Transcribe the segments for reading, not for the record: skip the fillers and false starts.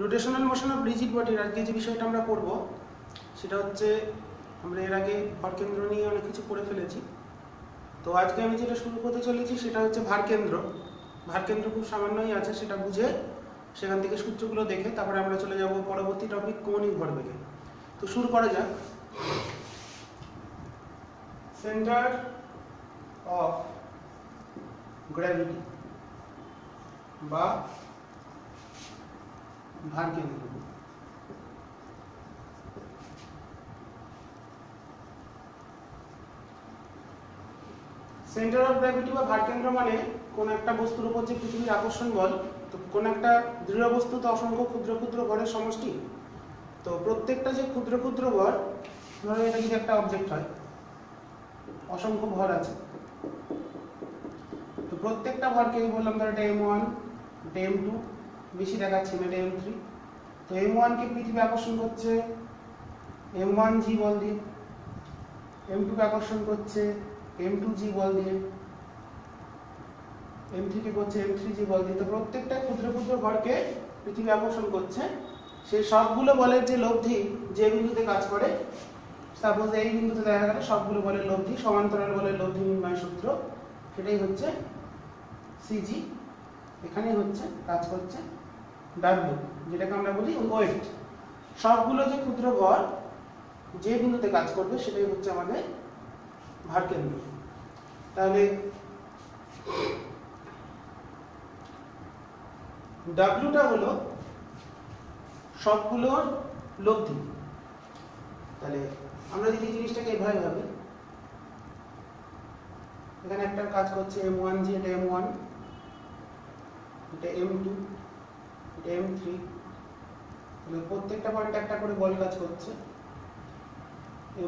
Rotational motion of rigid বডির আজকে যে বিষয়টা আমরা পড়ব সেটা হচ্ছে, আমরা এর আগে ভরকেন্দ্র নিয়ে অনেক কিছু পড়ে ফেলেছি। তো আজকে আমি যেটা শুরু করতে চলেছি সেটা হচ্ছে ভারকেন্দ্র। ভারকেন্দ্র খুব সামান্যই আছে, সেটা বুঝে সেখান থেকে সূত্রগুলো দেখে তারপরে আমরা চলে যাব পরবর্তী টপিক কৌণিক ভরবেগে। তো শুরু করা যাক। সেন্টার অফ গ্র্যাভিটি বা ভারকেন্দ্র। সেন্টার অফ গ্র্যাভিটি বা ভারকেন্দ্র মানে কোন একটা বস্তুর উপর যে পৃথিবীর আকর্ষণ বল, তো কোন একটা দৃঢ় বস্তুতে অসংখ্য ক্ষুদ্র ক্ষুদ্র ভরের সমষ্টি। তো প্রত্যেকটা যে ক্ষুদ্র ক্ষুদ্র ভর, ধরো এটা যদি একটা অবজেক্ট হয়, অসংখ্য ভর আছে, তো প্রত্যেকটা ভরকে বললাম ধরো এটা m1, এটা m2, বেশি দেখাচ্ছে না এটা m3। তো m1 কে পৃথিবী আকর্ষণ করছে m1g বল দিয়ে, m2 কে আকর্ষণ করছে m2g বল দিয়ে, m3 কে করছে m3g বল দিয়ে। তো প্রত্যেকটা ক্ষুদ্র ক্ষুদ্র ভরকে পৃথিবী আকর্ষণ করছে। সেই সবগুলো বলের যে লব্ধি যে বিন্দুতে কাজ করে, সাপোজ এই বিন্দুতে দেখা গেল সবগুলো বলের লব্ধি, সমান্তরাল বলের লব্ধি নির্ণয় সূত্র, সেটাই হচ্ছে CG। এখানে হচ্ছে কাজ করছে W, যেটাকে আমরা বলি ওয়েট। সবগুলো যে ক্ষুদ্র ভর যে বিন্দুতে কাজ করবে সেটাই হচ্ছে আমাদের ভারকেন্দ্র। তাহলে W টা হলো সবগুলোর লব্ধি। তাহলে আমরা যদি জিনিসটাকে এভাবে ভাবি, এখানে একটা কাজ করছে m1g, এটা m1, এটা m2, এটা m3, তাহলে প্রত্যেকটা পয়েন্টে একটা করে বল কাজ করছে,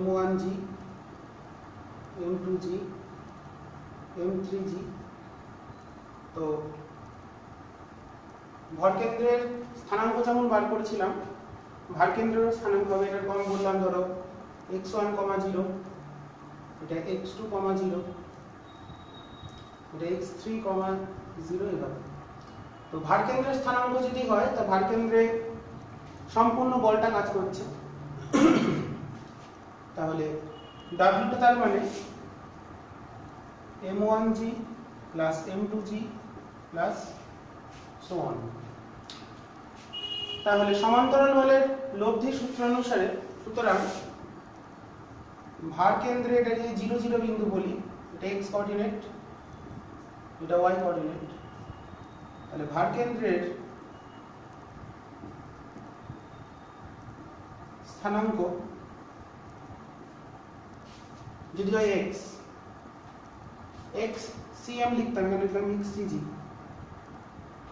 m1g, m2g, m3g। তো ভরকেন্দ্রের স্থানাঙ্ক যেমন বার করেছিলাম, ভারকেন্দ্রের স্থানাঙ্ক হবে, এটার কম বললাম ধরো x1, 0, এটা x2, 0, এটা x3, 0 এভাবে। তো ভারকেন্দ্রের স্থানাঙ্ক যদি হয়, তো ভারকেন্দ্রে সম্পূর্ণ বলটা কাজ করছে। তাহলে W টা তার মানে m1g plus m2g plus so on। তাহলে সমান্তরাল বলের লব্ধি সূত্র অনুসারে, সুতরাং ভারকেন্দ্রে এটা যদি 0, 0 বিন্দু বলি, এটা x কোঅর্ডিনেট, এটা y কোঅর্ডিনেট, তাহলে ভারকেন্দ্রের স্থানাঙ্ক যদি হয় x cm লিখতাম, এখানে লিখলাম xcg,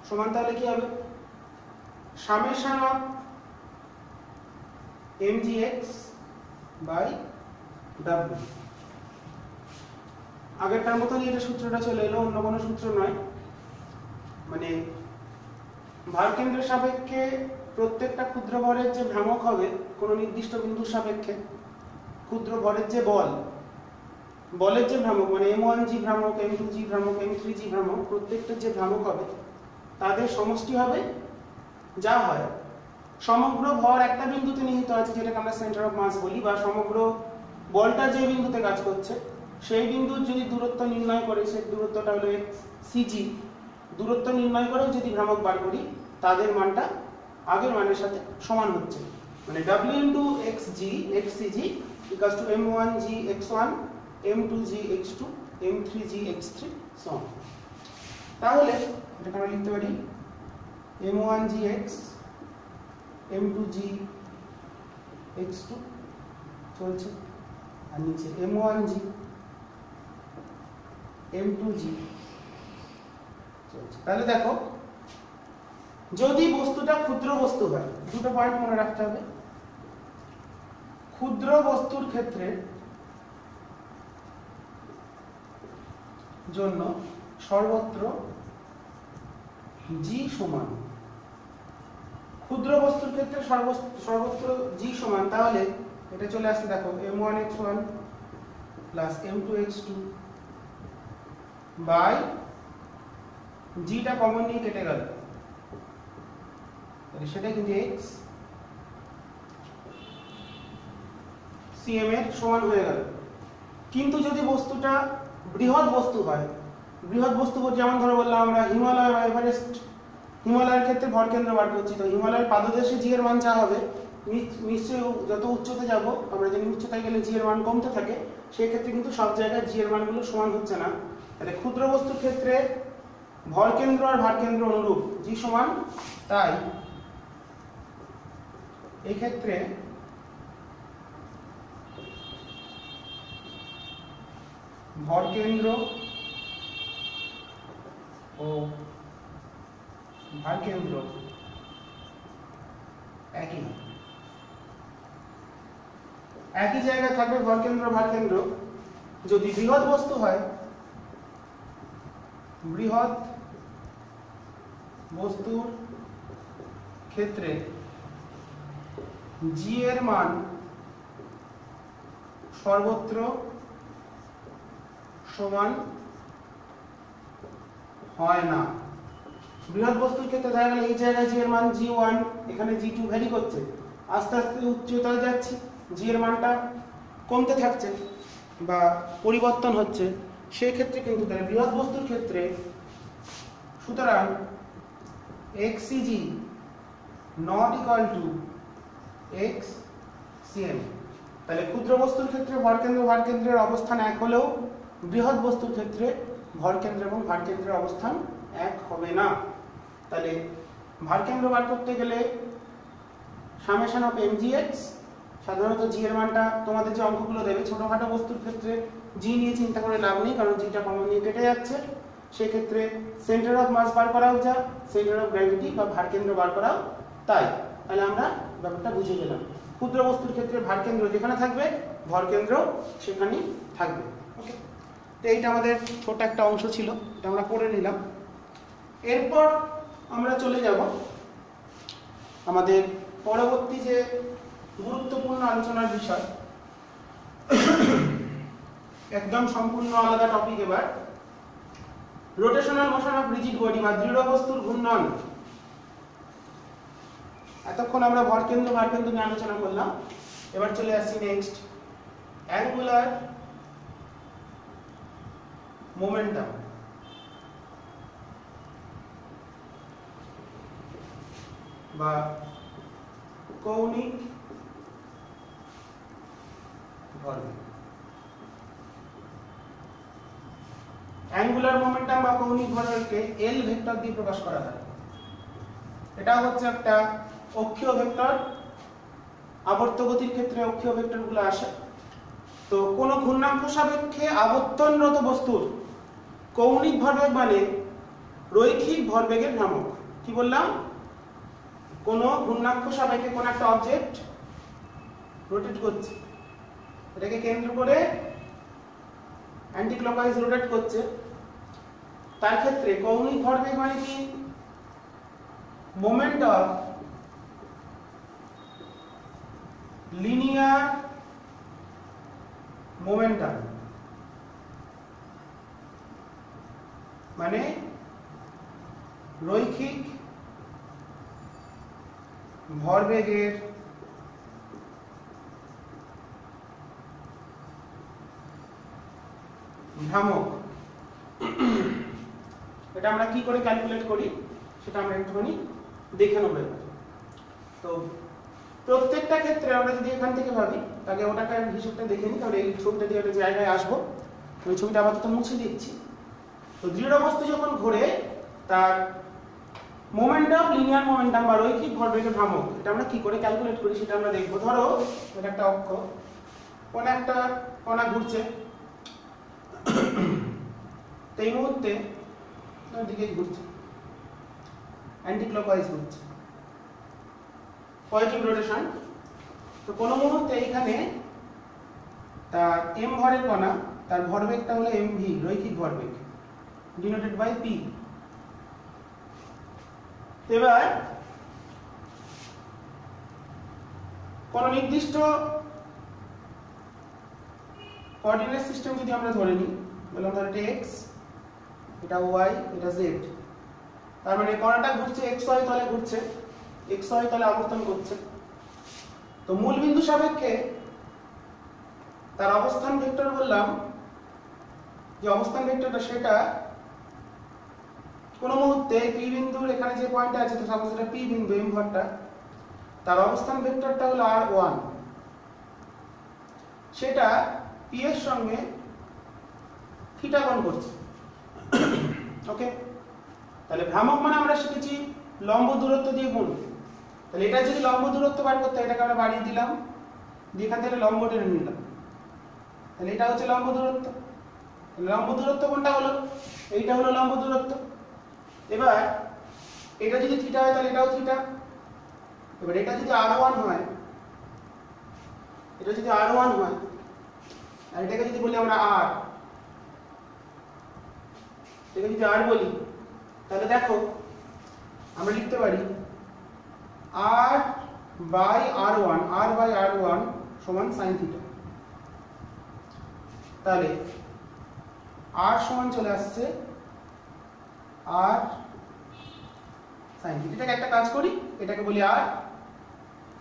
সমান তাহলে কি হবে summation of mgx by w। আগেরটার মতনই এটা সূত্রটা চলে এলো, অন্য কোনো সূত্র নয়। মানে ভারকেন্দ্রের সাপেক্ষে প্রত্যেকটা ক্ষুদ্র ভরের যে ভ্রামক হবে কোনো নির্দিষ্ট বিন্দুর সাপেক্ষে, ক্ষুদ্র ভরের যে বলের যে ভ্রামক, মানে m1g ভ্রামক, m2g ভ্রামক, m3g ভ্রামক, প্রত্যেকটার যে ভ্রামক হবে তাদের সমষ্টি হবে যা হয় সমগ্র ভর একটা বিন্দুতে নিহিত আছে, যেটাকে আমরা সেন্টার অফ মাস বলি, বা সমগ্র বলটা যে বিন্দুতে কাজ করছে সেই বিন্দুর যদি দূরত্ব নির্ণয় করে, সেই দূরত্বটা হলো CG। দূরত্ব নির্ণয় করে যদি ভ্রামক বার করি, তাদের মানটা আগের মানের সাথে সমান হচ্ছে, মানে W into xg xcg equals to m1g x1, m2g x2, m3g x3 so on। তাহলে এটা আমরা লিখতে পারি m1g x, m2g x2 চলছে, আর নিচে m1g, m2g চলছে। তাহলে দেখো, যদি বস্তুটা ক্ষুদ্র বস্তু হয়, দুটো পয়েন্ট মনে রাখতে হবে। ক্ষুদ্র বস্তুর ক্ষেত্রে জন্য সর্বত্র g সমান, ক্ষুদ্র বস্তুর ক্ষেত্রে সর্বত্র g সমান, তাহলে এটা চলে আসছে দেখো m1x1 plus m2x2 by জিটা common নিয়ে কেটে গেল, তাহলে সেটা কিন্তু x cm এর সমান হয়ে গেল। কিন্তু যদি বস্তুটা বৃহৎ বস্তু হয়, বৃহৎ বস্তু যেমন ধরো বললাম আমরা হিমালয় বা এভারেস্ট, হিমালয়ের ক্ষেত্রে ভরকেন্দ্র বার করছি, তো হিমালয়ের পাদদেশে জি এর মান যা হবে নিশ্চয়ই যত উচ্চতে যাব আমরা জানি উচ্চতায় গেলে জি এর মান কমতে থাকে, সেই ক্ষেত্রে কিন্তু সব জায়গায় জি এর মানগুলো সমান হচ্ছে না। তাহলে ক্ষুদ্র বস্তুর ক্ষেত্রে ভরকেন্দ্র আর ভারকেন্দ্র অনুরূপ, জি সমান, তাই এই ক্ষেত্রে ভরকেন্দ্র ও ভারকেন্দ্র একই জায়গায় থাকবে ভরকেন্দ্র ভারকেন্দ্র। যদি বৃহৎ বস্তু হয়, বৃহৎ বস্তুর ক্ষেত্রে জি এর মান সর্বত্র সমান হয় না। বৃহৎ বস্তুর ক্ষেত্রে দেখা গেল এই জায়গায় জি এর মান জি1, এখানে জি2 ভ্যারি করছে, আস্তে আস্তে উচ্চতায় যাচ্ছি, জি এর মানটা কমতে থাকছে বা পরিবর্তন হচ্ছে, সেই ক্ষেত্রে কিন্তু তাহলে বৃহৎ বস্তুর ক্ষেত্রে সুতরাং xcg not equal to x cm। তাহলে ক্ষুদ্র বস্তুর ক্ষেত্রে ভরকেন্দ্র ভারকেন্দ্রের অবস্থান এক হলেও বৃহৎ বস্তুর ক্ষেত্রে ভরকেন্দ্র এবং ভারকেন্দ্রের অবস্থান এক হবে না। তাহলে ভারকেন্দ্র বার করতে গেলে সামেশন অফ mgx, সাধারণত জি এর মানটা তোমাদের যে অঙ্কগুলো দেবে ছোটখাটো বস্তুর ক্ষেত্রে জি নিয়ে চিন্তা করে লাভ নেই, কারণ জিটা কমন নিয়ে কেটে যাচ্ছে, সেই ক্ষেত্রে সেন্টার অফ মাস বার করাও যা, সেন্টার অফ গ্র্যাভিটি বা ভারকেন্দ্র বার করাও তাই। তাহলে আমরা ব্যাপারটা বুঝে গেলাম, ক্ষুদ্র বস্তুর ক্ষেত্রে ভারকেন্দ্র যেখানে থাকবে ভরকেন্দ্র সেখানেই থাকবে। ওকে, তো এইটা আমাদের ছোট একটা অংশ ছিল, এটা আমরা পড়ে নিলাম। এরপর আমরা চলে যাব আমাদের পরবর্তী যে গুরুত্বপূর্ণ আলোচনার বিষয়, একদম সম্পূর্ণ আলাদা টপিক। এবার rotational motion of rigid body বা দৃঢ় বস্তুর ঘূর্ণন। এতক্ষণ আমরা ভরকেন্দ্র ভারকেন্দ্র নিয়ে আলোচনা করলাম, এবার চলে আসছি নেক্সট অ্যাঙ্গুলার মোমেন্টাম। বা কৌণিক ভরবেগ। অ্যাঙ্গুলার মোমেন্টাম বা কৌণিক ভরবেগকে এল ভেক্টর দিয়ে প্রকাশ করা হয়। এটা হচ্ছে একটা অক্ষীয় ভেক্টর, আবর্ত গতির ক্ষেত্রে অক্ষীয় ভেক্টরগুলো আসে। তো কোন ঘূর্ণাঙ্ক সাপেক্ষে আবর্তনরত বস্তুর কৌণিক ভরবেগ মানে রৈখিক ভরবেগের ভ্রামক। কি বললাম? কোন ঘূর্ণাঙ্ক সাপেক্ষে কোন একটা অবজেক্ট রোটেট করছে, এটাকে কেন্দ্র করে অ্যান্টি ক্লকওয়াইজ রোটেট করছে, তার ক্ষেত্রে কৌণিক ভরবেগ মানে কি? মোমেন্ট অফ লিনিয়ার মোমেন্টাম, মানে রৈখিক ভরবেগের ভ্রামক। এটা আমরা কি করে ক্যালকুলেট করি সেটা আমরা একটুখানি দেখে নেব। তো প্রত্যেকটা ক্ষেত্রে আমরা যদি এখান থেকে ভাবি, তাহলে ওটাকে হিসেবটা দেখে নিই, তাহলে এই ছবিটা দিয়ে একটা জায়গায় আসবো। ওই ছবিটা আপাতত মুছে দিচ্ছি। তো দৃঢ় বস্তু যখন ঘোরে তার মোমেন্ট অফ লিনিয়ার মোমেন্টাম বা রৈখিক ভরবেগের ভ্রামক, এটা আমরা কি করে ক্যালকুলেট করি সেটা আমরা দেখবো। ধরো এটা একটা অক্ষ, কোন একটা কণা ঘুরছে, তো এই মুহূর্তে দিকে ঘুরছে, অ্যান্টি ক্লকওয়াইজ ঘুরছে, পজিটিভ রোটেশন। তো কোন মুহূর্তে এখানে তার m ভরের কণা, তার ভরবেগটা হলো mv, রৈখিক ভরবেগ, ডিনোটেড বাই p। এবার কোন নির্দিষ্ট কোঅর্ডিনেট সিস্টেম যদি আমরা ধরে নিই, বললাম ধর এটা x, এটা y, এটা z, তার মানে কণাটা ঘুরছে xy তলে ঘুরছে, xy তলে অবস্থান করছে। তো মূল বিন্দু সাপেক্ষে তার অবস্থান ভেক্টর বললাম যে অবস্থান ভেক্টরটা সেটা কোন মুহূর্তে p বিন্দুর এখানে যে পয়েন্ট আছে, তো সাপোজ এটা p বিন্দু m ভরটা, তার অবস্থান ভেক্টরটা হলো r1, সেটা p এর সঙ্গে থিটা কোণ করছে। ওকে, তাহলে ভ্রামক মানে আমরা শিখেছি লম্ব দূরত্ব দিয়ে গুণ। তাহলে এটা যদি লম্ব দূরত্ব বার করতে হয়, এটাকে আমরা বাড়িয়ে দিলাম, দিয়ে এখান থেকে লম্ব টেনে নিলাম, তাহলে এটা হচ্ছে লম্ব দূরত্ব। লম্ব দূরত্ব কোনটা হলো? এইটা হলো লম্ব দূরত্ব। এবার এটা যদি থিটা হয় তাহলে এটাও থিটা। এবার এটা যদি r1 হয়, এটা যদি r1 হয়, আর এটাকে যদি বলি আমরা r, এটাকে যদি r বলি, তাহলে দেখো আমরা লিখতে পারি r বাই r1 সমান sin থিটা। তাহলে r সমান চলে আসছে r sin থিটা। এটাকে একটা কাজ করি, এটাকে বলি r,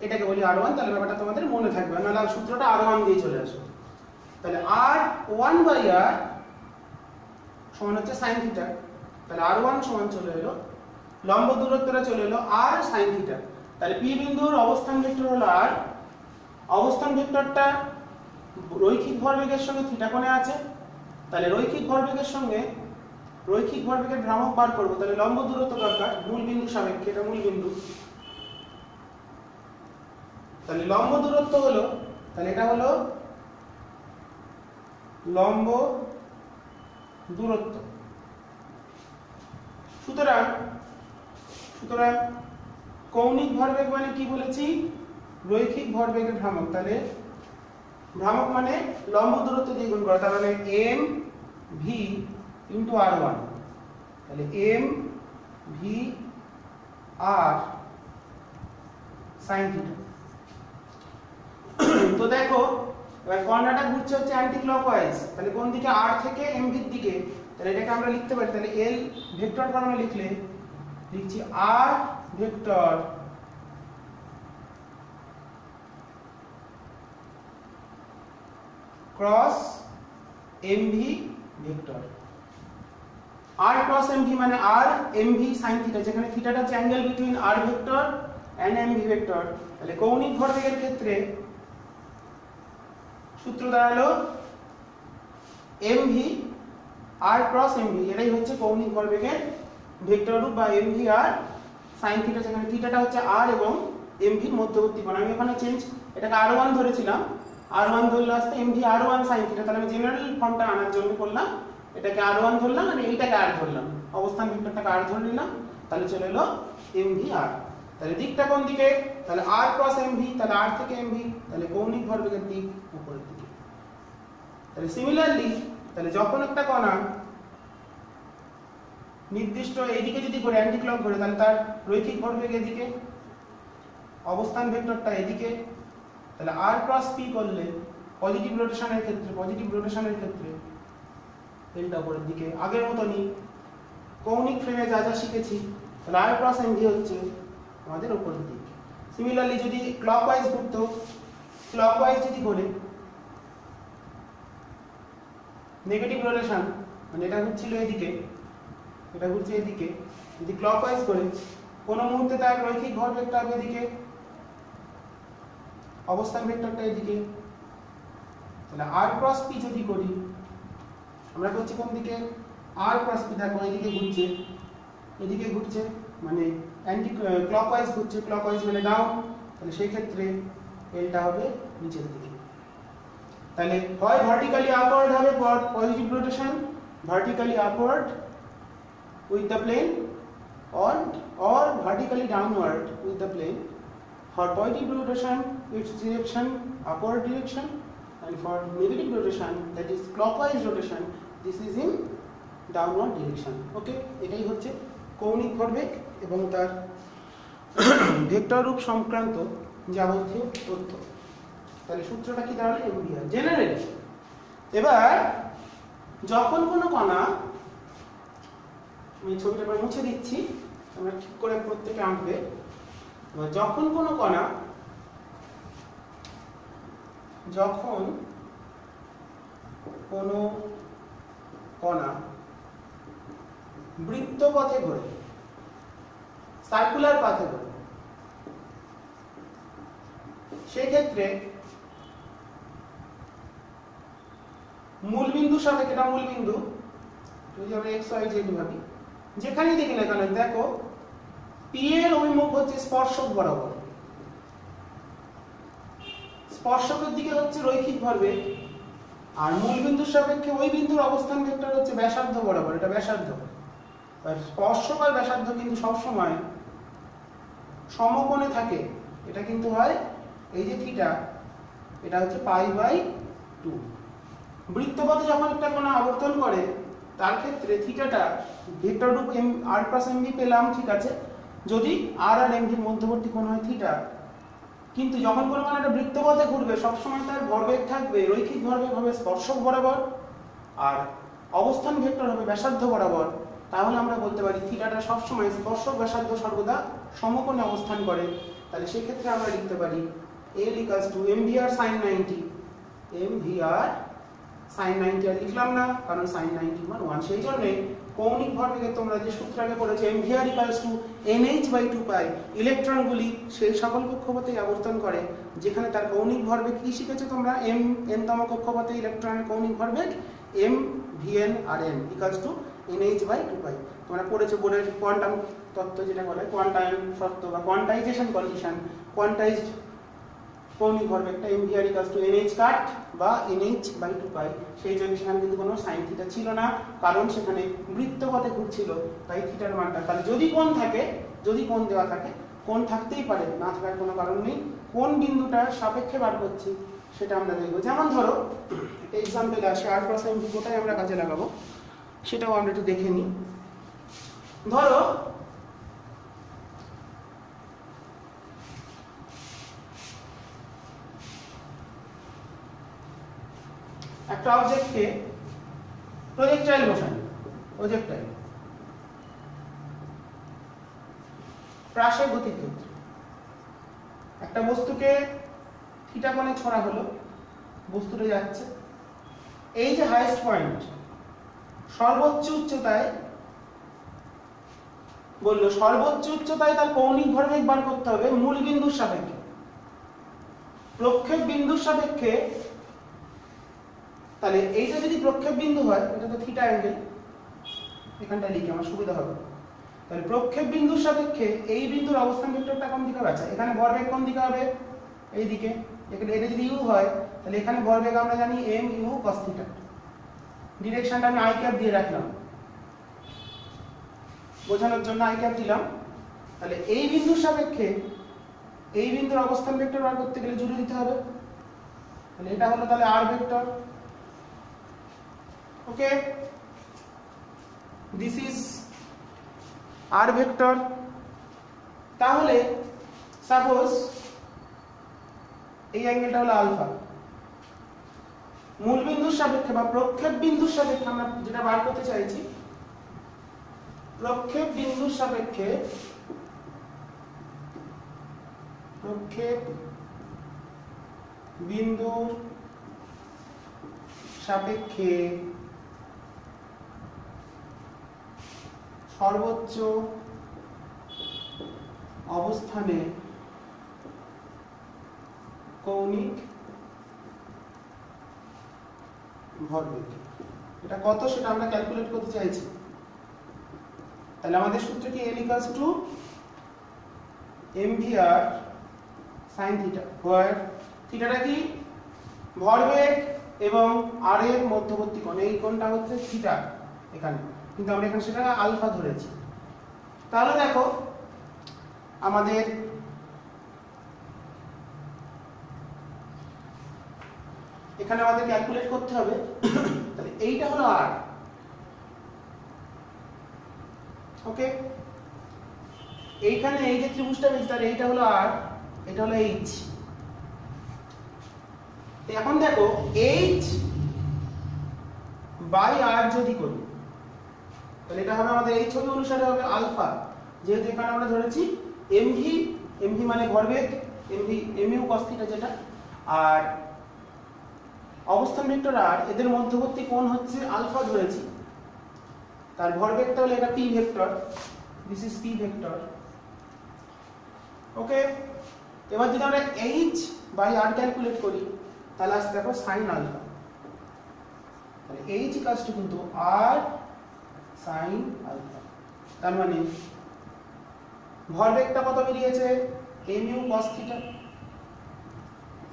এটাকে বলি r1, তাহলে ব্যাপারটা তোমাদের মনে থাকবে, নাহলে সূত্রটা r1 দিয়ে চলে আসবে। তাহলে r1 বাই r সমান হচ্ছে sin থিটা। তাহলে r1 সমান চলে এলো, লম্ব দূরত্বটা চলে এলো r sin থিটা। তাহলে p বিন্দুর অবস্থান ভেক্টর হলো r, অবস্থান ভেক্টরটা রৈখিক ভরবেগের সঙ্গে থিটা কোণে আছে। তাহলে রৈখিক ভরবেগের সঙ্গে রৈখিক ভরবেগের ভ্রামক বার করব, তাহলে লম্ব দূরত্ব দরকার মূল বিন্দু সাপেক্ষে, এটা মূল বিন্দু। তাহলে লম্ব দূরত্ব হলো, তাহলে এটা হলো লম্ব দূরত্ব। সুতরাং কৌণিক ভরবেগ মানে কি বলেছি? রৈখিক ভরবেগের ভ্রামক। তাহলে ভ্রামক মানে লম্ব দূরত্ব দিয়ে গুণ করা, তার মানে m v ইনটু r1, তাহলে m v r sin theta. তো দেখো এবার কর্নারটা ঘুরছে হচ্ছে অ্যান্টি ক্লকওয়াইজ, তাহলে কোন দিকে? r থেকে m v এর দিকে। তাহলে এটাকে আমরা লিখতে পারি, তাহলে l ভেক্টর ফর্মে লিখলে লিখছি r vector cross mv vector. r cross mv মানে r mv sin থিটা, যেখানে থিটাটা হচ্ছে angle between r vector and mv vector. তাহলে কৌণিক ভরবেগের ক্ষেত্রে সূত্র দাঁড়ালো mv r ক্রস mv, এটাই হচ্ছে কৌণিক ভরবেগের ভেক্টর রূপ বা mv r sin থিটা, যেখানে থিটাটা হচ্ছে r এবং mv এর মধ্যবর্তী কোণ। আমি এখানে এটাকে r1 ধরেছিলাম, r1 ধরলে আসতে mv r1 sin থিটা। তাহলে আমি জেনারেল ফর্মটা আনার জন্য করলাম, এটাকে r1 ধরলাম আর এইটাকে r ধরলাম, অবস্থান ভেক্টরটাকে r ধরে নিলাম, তাহলে চলে এলো mv r। তাহলে দিকটা কোন দিকে? তাহলে r ক্রস mv, তাহলে r থেকে mv, তাহলে কৌণিক ভরবেগের দিক উপরের দিকে। তাহলে সিমিলারলি, তাহলে যখন একটা কণা নির্দিষ্ট এইদিকে যদি ঘোরে, অ্যান্টি ক্লক ঘোরে, তাহলে তার রৈখিক ভরবেগ এদিকে, অবস্থান ভেক্টরটা এদিকে। তাহলে r ক্রস p করলে পজিটিভ রোটেশনের ক্ষেত্রে এলটা উপরের দিকে। আগের মতনই কৌণিক ফ্রেমে যা যা শিখেছি, তাহলে r ক্রস mv হচ্ছে আমাদের উপরের দিক। সিমিলারলি যদি ক্লকওয়াইজ ঘুরতো, ক্লকওয়াইজ যদি ঘোরে, নেগেটিভ রোটেশন মানে এটা ঘুরছিল এদিকে, এটা ঘুরছে এদিকে, যদি ক্লকওয়াইজ করে কোন মুহূর্তে তার রৈখিক ভরবেগটা হবে এদিকে, অবস্থান ভেক্টরটা এদিকে। তাহলে r ক্রস p যদি করি, আমরা করছি কোন দিকে? r ক্রস p, দেখো এদিকে ঘুরছে মানে অ্যান্টি ক্লকওয়াইজ ঘুরছে, ক্লকওয়াইজ মানে ডাউন, তাহলে সেই ক্ষেত্রে এলটা হবে নিচের দিকে। তাহলে হয় ভার্টিক্যালি আপওয়ার্ড হবে positive rotation, vertically upward with the plane, or vertically downward with the plane. For positive rotation, its direction upward direction, and for negative rotation, that is clockwise rotation, this is in downward direction. Okay, এটাই হচ্ছে কৌণিক ভরবেগ এবং তার vector রূপ সংক্রান্ত যাবতীয় তথ্য। তাহলে সূত্রটা কি দাঁড়ালো? mv r general. এবার যখন কোনো কণা, আমি ছবিটা মুছে দিচ্ছি, আমরা ঠিক করে প্রত্যেকে আঁকবে। যখন কোনো কণা বৃত্তপথে ঘোরে, সার্কুলার পাথে ঘোরে, সেই ক্ষেত্রে মূলবিন্দু সাপেক্ষে, এটা মূলবিন্দু, যদি আমরা এক্স ওয়াই জেড ভাবি, যেখানেই দেখি না কেন দেখো পি এর অভিমুখ হচ্ছে স্পর্শক বরাবর, স্পর্শকের দিকে হচ্ছে রৈখিক ভরবেগ, আর মূলবিন্দুর সাপেক্ষে ওই বিন্দুর অবস্থান ভেক্টর হচ্ছে ব্যাসার্ধ বরাবর, এটা ব্যাসার্ধ। আর স্পর্শক আর ব্যাসার্ধ কিন্তু সবসময় সমকোণে থাকে, এটা কিন্তু হয় এই যে থিটা, এটা হচ্ছে π/2। বৃত্তপথে যখন একটা কোণ আবর্তন করে তার ক্ষেত্রে থিটাটা ভেক্টর রূপ r+mv পেলাম, ঠিক আছে, যদি r আর mv এর মধ্যবর্তী কোণ হয় থিটা। কিন্তু যখন কোনো একটা বৃত্তপথে ঘুরবে সবসময় তার ভরবেগ থাকবে, রৈখিক ভরবেগ হবে স্পর্শক বরাবর আর অবস্থান ভেক্টর হবে ব্যাসার্ধ বরাবর। তাহলে আমরা বলতে পারি থিটাটা সবসময় স্পর্শক ব্যাসার্ধ সর্বদা সমকোণে অবস্থান করে। তাহলে সেই ক্ষেত্রে আমরা লিখতে পারি L = mvr sin 90, mvr sin 90 আর লিখলাম না কারণ sin 90 মান 1। সেই জন্য কৌণিক ভরবেগে তোমরা যে সূত্র আগে পড়েছো mvr = nh/2π, ইলেকট্রনগুলি সেই সকল কক্ষপথেই আবর্তন করে যেখানে তার কৌণিক ভরবেগ কি শিখেছো তোমরা, n তম কক্ষপথে ইলেকট্রনের কৌণিক ভরবেগ mvn আর n = nh/2π। তোমরা পড়েছো বোর্ডের কোয়ান্টাম তত্ত্ব, যেটা বলে কোয়ান্টাম শর্ত বা কোয়ান্টাইজেশন কন্ডিশন, কোয়ান্টাইজড কৌণিক ভরবেগটা mvr = nh কাট বা nh/2π। সেই জন্য সেখানে কিন্তু কোনো sin থিটা ছিল না, কারণ সেখানে বৃত্তপথে ঘুরছিল, তাই থিটার মানটা। তাহলে যদি কোণ থাকে, যদি কোণ দেওয়া থাকে, কোণ থাকতেই পারে, না থাকার কোনো কারণ নেই। কোন বিন্দুটার সাপেক্ষে বার করছি সেটা আমরা দেখব। যেমন ধরো একটা एग्जांपल আসে r+mv, কোথায় আমরা কাজে লাগাবো সেটাও আমরা একটু দেখে নিই। ধরো একটা অবজেক্টকে প্রজেক্টাইল বসানো, প্রজেক্টাইল প্রাসের গতির ক্ষেত্রে একটা বস্তুকে থিটা কোণে ছড়া হলো, বস্তুটা যাচ্ছে, এই যে হাইয়েস্ট পয়েন্ট সর্বোচ্চ উচ্চতায়, বললো সর্বোচ্চ উচ্চতায় তার কৌণিক ভরবেগ বার করতে হবে মূল বিন্দুর সাপেক্ষে, প্রক্ষেপ বিন্দুর সাপেক্ষে। তাহলে এইটা যদি প্রক্ষেপ বিন্দু হয়, এটা তো থিটা অ্যাঙ্গেল, এখানটা লিখে আমার সুবিধা হবে। তাহলে প্রক্ষেপ বিন্দুর সাপেক্ষে এই বিন্দুর অবস্থান ভেক্টরটা কোন দিকে হবে? আচ্ছা, এখানে ভরবেগ কোন দিকে হবে? এই দিকে। এখানে এটা যদি u হয় তাহলে এখানে ভরবেগ আমরা জানি mu cos θ। ডিরেকশনটা আমি i ক্যাপ দিয়ে রাখলাম, বোঝানোর জন্য i ক্যাপ দিলাম। তাহলে এই বিন্দুর সাপেক্ষে এই বিন্দুর অবস্থান ভেক্টর বার করতে গেলে জুড়ে দিতে হবে। তাহলে এটা হলো তাহলে r vector. Okay, this is r vector. তাহলে সাপোজ এই অ্যাঙ্গেলটা হলো আলফা, মূল বিন্দুর সাপেক্ষে বা প্রক্ষেপ বিন্দুর সাপেক্ষে আমরা যেটা বার করতে চাইছি, প্রক্ষেপ বিন্দুর সাপেক্ষে, প্রক্ষেপ বিন্দুর সাপেক্ষে সর্বোচ্চ অবস্থানে কৌণিক ভরবেগ, এটা কত সেটা আমরা ক্যালকুলেট করতে চাইছি। তাহলে আমাদের সূত্র কি L = mvr sin θ, where থিটাটা কি ভরবেগ এবং r এর মধ্যবর্তী কোণ, এই কোণটা হচ্ছে থিটা এখানে, কিন্তু আমরা এখানে সেটা আলফা ধরেছি। তাহলে দেখো আমাদের এখানে আমাদের ক্যালকুলেট করতে হবে। তাহলে এইটা হলো r, ওকে, এইখানে এই যে ত্রিভুজটা বিস্তার, এইটা হলো r, এটা হলো h। এখন দেখো h/r যদি করি তাহলে এটা হবে আমাদের এই ছবি অনুসারে হবে আলফা, যেহেতু এখানে আমরা ধরেছি এমভি, এমভি মানে ভরবেগ, এমভি এমইউ cos থিটা যেটা, আর অবস্থান ভেক্টর আর এদের মধ্যবর্তী কোণ হচ্ছে আলফা ধরেছি, তার ভরবেগটা হলো এটা P vector, this is P vector. Okay, এবার যদি আমরা h বাই r ক্যালকুলেট করি তাহলে আসছে দেখো sin আলফা, তাহলে h ইকুয়ালস টু কিন্তু r sin আলফা। তার মানে ভরবেগটা কত বেরিয়েছে mu cos theta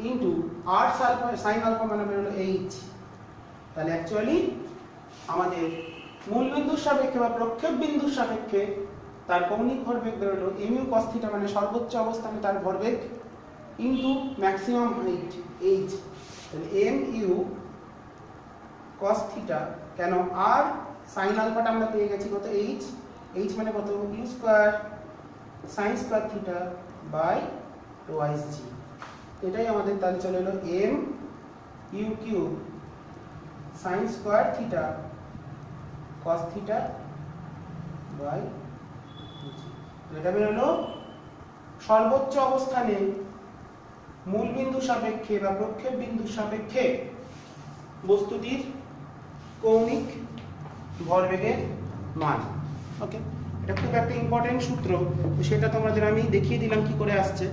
into r sin alpha মানে বেরোলো h। তাহলে অ্যাকচুয়ালি আমাদের মূল বিন্দুর সাপেক্ষে বা প্রক্ষেপ বিন্দুর সাপেক্ষে তার কৌণিক ভরবেগ বেরোলো mu cos থিটা মানে সর্বোচ্চ অবস্থানে তার ভরবেগ ইনটু ম্যাক্সিমাম হাইট h। তাহলে mu cos থিটা কেন r sin আলফাটা আমরা পেয়ে গেছি কত h, h মানে কত u square sin square theta by twice g। এটাই আমাদের তাহলে চলে এলো m u cube sin square theta cos theta by g। এটা বেরোলো সর্বোচ্চ অবস্থানে মূল বিন্দু সাপেক্ষে বা প্রক্ষেপ বিন্দুর সাপেক্ষে বস্তুটির কৌণিক ভরবেগের মান। ওকে, এটা খুব একটা ইম্পর্টেন্ট সূত্র, সেটা তোমাদের আমি দেখিয়ে দিলাম কি করে আসছে।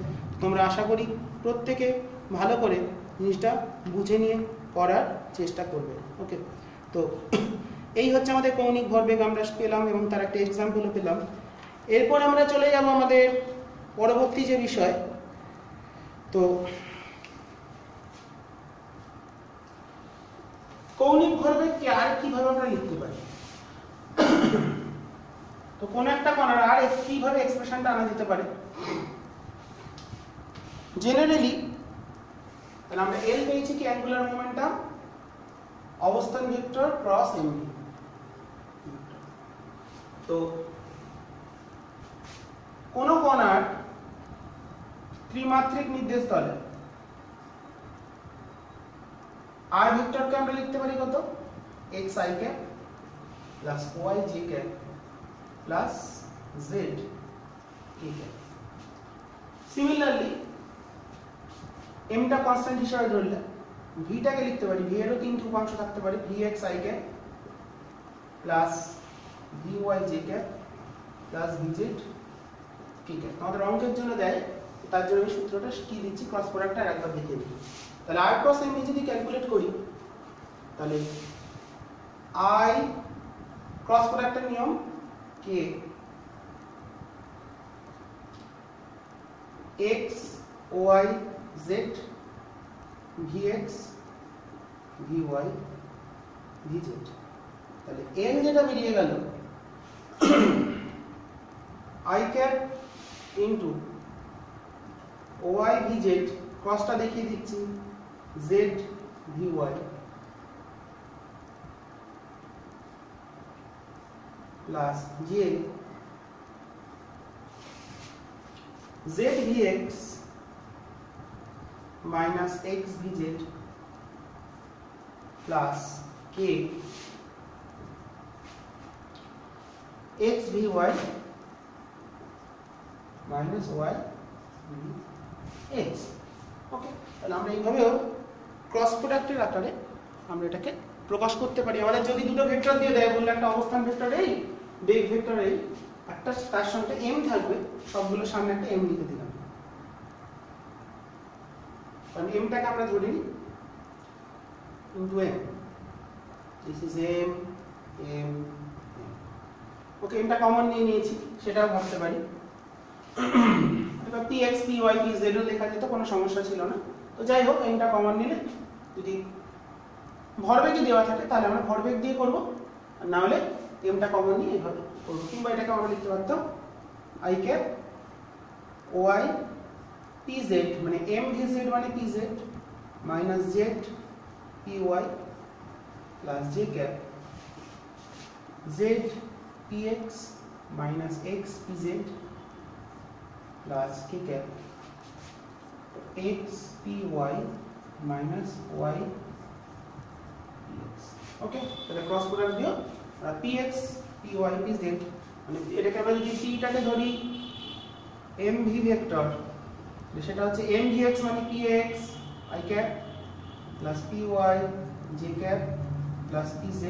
তোমরা আশা করি প্রত্যেকে ভালো করে জিনিসটা বুঝে নিয়ে পড়ার চেষ্টা করবে। ওকে, তো এই হচ্ছে আমাদের কৌণিক ভরবেগ আমরা পেলাম এবং তার একটা এক্সাম্পলও পেলাম। এরপর আমরা চলে যাব আমাদের পরবর্তী যে বিষয়, তো কৌণিক ভরবেগকে আর কিভাবে আমরা লিখতে পারি। তো কোন একটা কণার আর কিভাবে এক্সপ্রেশনটা আনা যেতে পারে। জেনারেলি তাহলে আমরা এল পেয়েছি কি অ্যাঙ্গুলার মোমেন্টাম, অবস্থান ভেক্টর ক্রস এমভি। তো কোন কণার ত্রিমাত্রিক নির্দেশ তলে আর ভেক্টরকে আমরা লিখতে পারি কত xi cap plus yj cap plus z k cap. Similarly m টা কনস্ট্যান্ট হিসেবে ধরলে v টাকে লিখতে পারি, v এরও তিনটি উপাংশ থাকতে পারে, vxi cap plus vyj cap plus vz k cap. আমাদের অঙ্কের জন্য দেয়, তার জন্য আমি সূত্রটা কি দিচ্ছি, ক্রস প্রোডাক্টটা আরেকবার দেখে নিই। তাহলে r ক্রস m যদি ক্যালকুলেট করি তাহলে i ক্রস প্রোডাক্টের নিয়ম k x y z vx vy vz। তাহলে m যেটা বেরিয়ে গেল i cap into y vz, ক্রসটা দেখিয়ে দিচ্ছি z vy plus j z vx minus x vz plus k x vy minus y vx। ওকে, তাহলে আমরা এইভাবেও ক্রস প্রোডাক্টের আকারে আমরা এটাকে প্রকাশ করতে পারি। আমাদের যদি দুটো ভেক্টর দিয়ে দেয়, বললে একটা অবস্থান ভেক্টর এই, বেগ ভেক্টর এই, একটা তার সঙ্গে m থাকবে, সবগুলোর সামনে একটা m লিখে দিলাম, কারণ m টাকে আমরা ধরে নিই into m, this is m m। Okay, m টা কমন নিয়ে নিয়েছি, সেটাও ভাবতে পারি। এবার px py pz ও লেখা যেত, কোনো সমস্যা ছিল না। তো যাই হোক, m টা কমন নিলে যদি ভরবেগই দেওয়া থাকে তাহলে আমরা ভরবেগ দিয়ে করব, আর না হলে m টা কমন নিয়ে এইভাবে করব। কিংবা এটাকে আমরা লিখতে পারতাম i ক্যাপ y pz মানে m vz মানে pz minus z py plus j cap z px minus x pz plus k cap x py minus y px। ওকে, তাহলে ক্রস প্রোডাক্ট দিও, px py pz মানে এটাকে আমরা যদি টিটাকে ধরি mv vector, সেটা হচ্ছে mvx মানে px i cap plus py j cap plus pz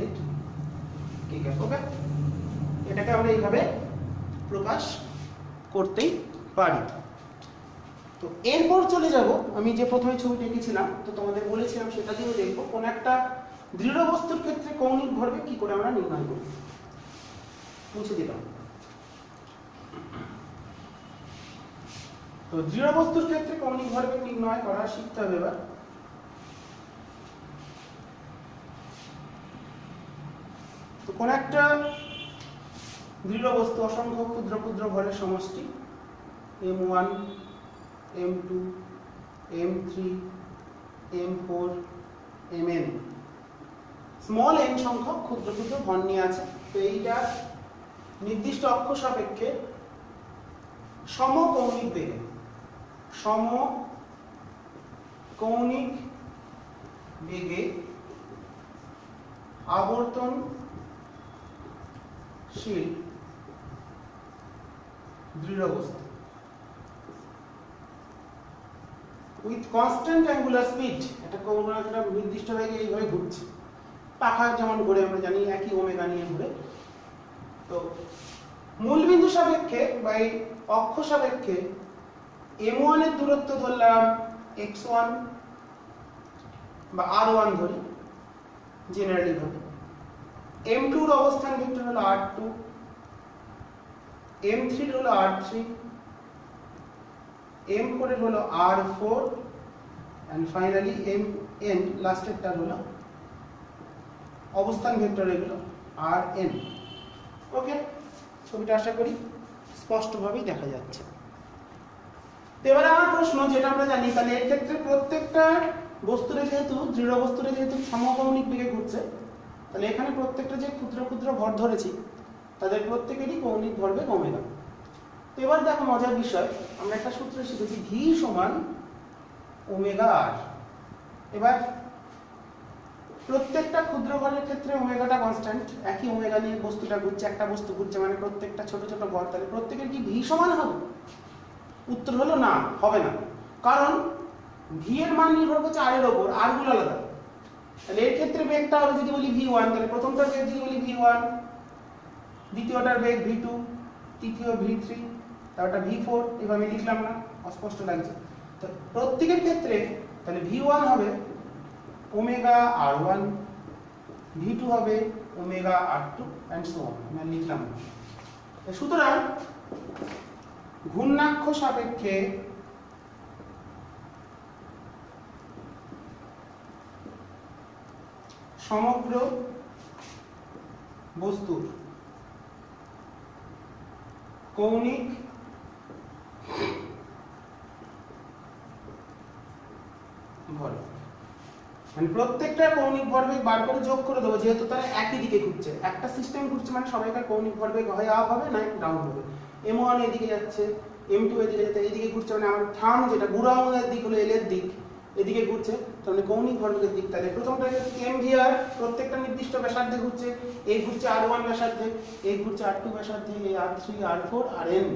k cap. Okay, এটাকে আমরা এইভাবে প্রকাশ করতেই পারি। তো এরপর চলে যাব আমি যে প্রথমে ছবিটা এঁকেছিলাম, তো তোমাদের বলেছিলাম সেটা দিয়েও দেখবো কোন একটা দৃঢ় বস্তুর ক্ষেত্রে কৌণিক ভরবেগ কি করে আমরা নির্ণয় করি। মুছে দিলাম। তো দৃঢ় বস্তুর ক্ষেত্রে কৌণিক ভরবেগ নির্ণয় করা শিখতে হবে এবার। তো কোন একটা দৃঢ় বস্তু অসংখ্য ক্ষুদ্র ক্ষুদ্র ভরের সমষ্টি m1 m2 m3 m4 mn, small n সংখ্যক ক্ষুদ্র ক্ষুদ্র ভর নিয়ে আছে। তো এইটা নির্দিষ্ট অক্ষ সাপেক্ষে সমকৌণিক বেগে আবর্তনশীল দৃঢ় বস্তু উইথ কনস্ট্যান্ট অ্যাঙ্গুলার স্পিড, এটা কোনো একটা নির্দিষ্ট বেগে এইভাবে ঘুরছে, পাখা যেমন ঘুরে আমরা জানি একই ওমেগা নিয়ে ঘুরে। তো মূলবিন্দু সাপেক্ষে বা এই অক্ষ সাপেক্ষে m1 এর দূরত্ব ধরলাম x1 বা r1 ধরি জেনারেলি ভাবে, m2 এর অবস্থান ভেক্টর হলো r2, m3 এর হলো r3, m4 এর হলো r4 and finally mn লাস্টেরটা হলো অবস্থান ভেক্টর এগুলো rn। ওকে, ছবিটা আশা করি স্পষ্টভাবেই দেখা যাচ্ছে। তো এবারে আমার প্রশ্ন, যেটা আমরা জানি, তাহলে এর ক্ষেত্রে প্রত্যেকটা বস্তুরে যেহেতু দৃঢ় বস্তুরে যেহেতু সমকৌণিক বেগে ঘুরছে, তাহলে এখানে প্রত্যেকটা যে ক্ষুদ্র ক্ষুদ্র ভর ধরেছি তাদের প্রত্যেকেরই কৌণিক ভরবেগ ওমেগা। তো এবার দেখো মজার বিষয়, আমরা একটা সূত্র শিখেছি v সমান ওমেগা r। এবার প্রত্যেকটা ক্ষুদ্র ভরের ক্ষেত্রে ওমেগাটা কনস্ট্যান্ট, একই ওমেগা নিয়ে বস্তুটা ঘুরছে, একটা বস্তু ঘুরছে মানে প্রত্যেকটা ছোট ছোট ভর, তাহলে প্রত্যেকের কি v সমান হবে? উত্তর হলো না, হবে না। কারণ v এর মান নির্ভর করছে r এর উপর, r গুলো আলাদা। তাহলে এর ক্ষেত্রে বেগটা হবে যদি বলি v1, তাহলে প্রথমটার বেগ যদি বলি v1, দ্বিতীয়টার বেগ v2, তৃতীয় v3, তারপরটা v4, এভাবে লিখলাম না, অস্পষ্ট লাগছে। তো প্রত্যেকের ক্ষেত্রে তাহলে v1 হবে ওমেগা r1, v2 হবে omega r2 and so on, আমি লিখলাম না। সুতরাং ঘূর্ণাক্ষ সাপেক্ষে সমগ্র বস্তুর কৌণিক ভরবেগ, মানে প্রত্যেকটা কৌণিক ভরবেগ বার করে যোগ করে দেবো, যেহেতু তারা একই দিকে ঘুরছে, একটা সিস্টেম ঘুরছে মানে সবাইকার কৌণিক ভরবেগ হয় আপ হবে না ডাউন হবে। m1 এদিকে যাচ্ছে, m2 এদিকে যাচ্ছে, এইদিকে ঘুরছে মানে আমার থাম যেটা বুড়ো আঙুলের দিক হলো l এর দিক, এদিকে ঘুরছে, তাহলে কৌণিক ভরবেগের দিক। তাহলে প্রথমটা হচ্ছে mvr, প্রত্যেকটা নির্দিষ্ট ব্যাসার্ধে ঘুরছে, এই ঘুরছে r1 ব্যাসার্ধে, এই ঘুরছে r2 ব্যাসার্ধে, এই r3 r4 rn।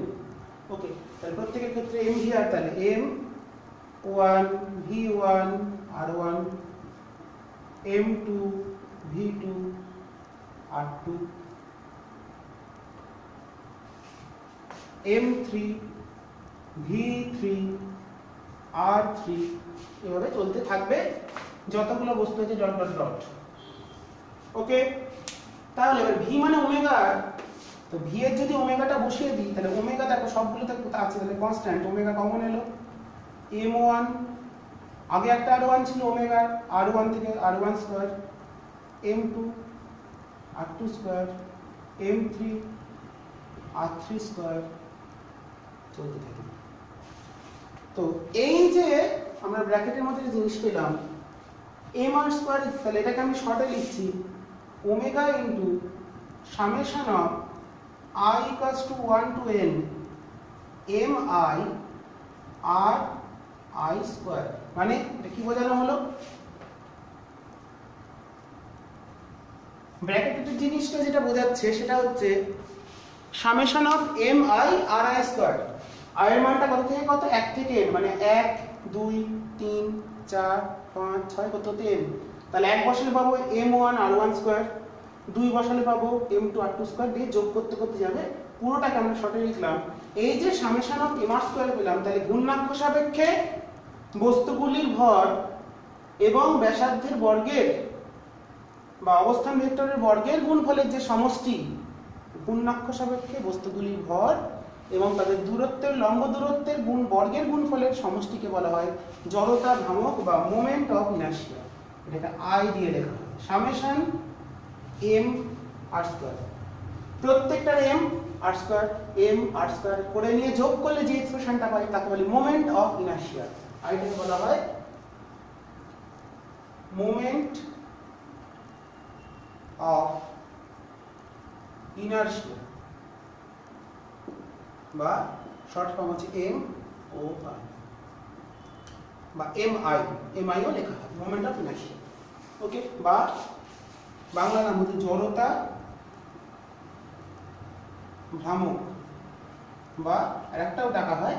ওকে, তাহলে প্রত্যেকের ক্ষেত্রে mvr, তাহলে m1 v1 r1, m2 v2 r2, m3 v3 r3, এভাবে চলতে থাকবে যতগুলো বস্তু আছে ডট ডট ডট। ওকে, তাহলে এবার v মানে ওমেগা, তো v এর যদি ওমেগাটা বসিয়ে দিই, তাহলে ওমেগা দেখো সবগুলোতে কোথা আছে, তাহলে কনস্ট্যান্ট, ওমেগা কমন এলো, m1 আগে একটা r1 ছিল ওমেগা, r1 থেকে r1 square, m2 r2 square, m3 r3 square, চলতে থাকে। তো এই যে আমরা ব্র্যাকেটের মধ্যে জিনিস পেলাম mr স্কয়ার, তাহলে এটাকে আমি শর্টে লিখছি omega into summation of i equals to 1 to n mi r i square. মানে এটা কি বোঝানো হলো, ব্র্যাকেটের জিনিসটা যেটা বোঝাচ্ছে সেটা হচ্ছে summation of M I R I square. I এর মানটা কত থেকে কত? 1 থেকে n, মানে 1 2 3 4 5 6 কত হতে n। তাহলে 1 বসালে পাবো m1 r1 স্কয়ার, 2 বসালে পাবো m2 r2 স্কয়ার, দিয়ে যোগ করতে করতে যাবে, পুরোটাকে আমরা শর্টে লিখলাম। এই যে summation of m r square পেলাম, তাহলে ঘূর্ণাক্ষ সাপেক্ষে বস্তুগুলির ভর এবং ব্যাসার্ধের বর্গের বা অবস্থান ভেক্টরের বর্গের গুণফলের যে সমষ্টি, ঘূর্ণাক্ষ সাপেক্ষে বস্তুগুলির ভর এবং তাদের দূরত্বের লম্ব দূরত্বের বর্গের গুণফলের সমষ্টিকে বলা হয় জড়তা ভ্রামক বা মোমেন্ট অফ ইনার্শিয়া। এটাকে আই দিয়ে লেখা হয় সামেশন এম আর স্কয়ার। প্রত্যেকটার এম আর স্কয়ার করে নিয়ে যোগ করলে যে এক্সপ্রেশনটা পাই তাকে বলি মোমেন্ট অফ ইনার্শিয়া। আইটাকে বলা হয় মোমেন্ট অফ ইনার্শিয়া বা শর্ট ফর্ম হচ্ছে এম ও আই বা এমআই ও লেখা হয় মোমেন্ট অফ ইনার্শিয়া। ওকে, বা বাংলা নাম হচ্ছে জড়তা ভ্রামক, বা আরেকটাও ডাকা হয়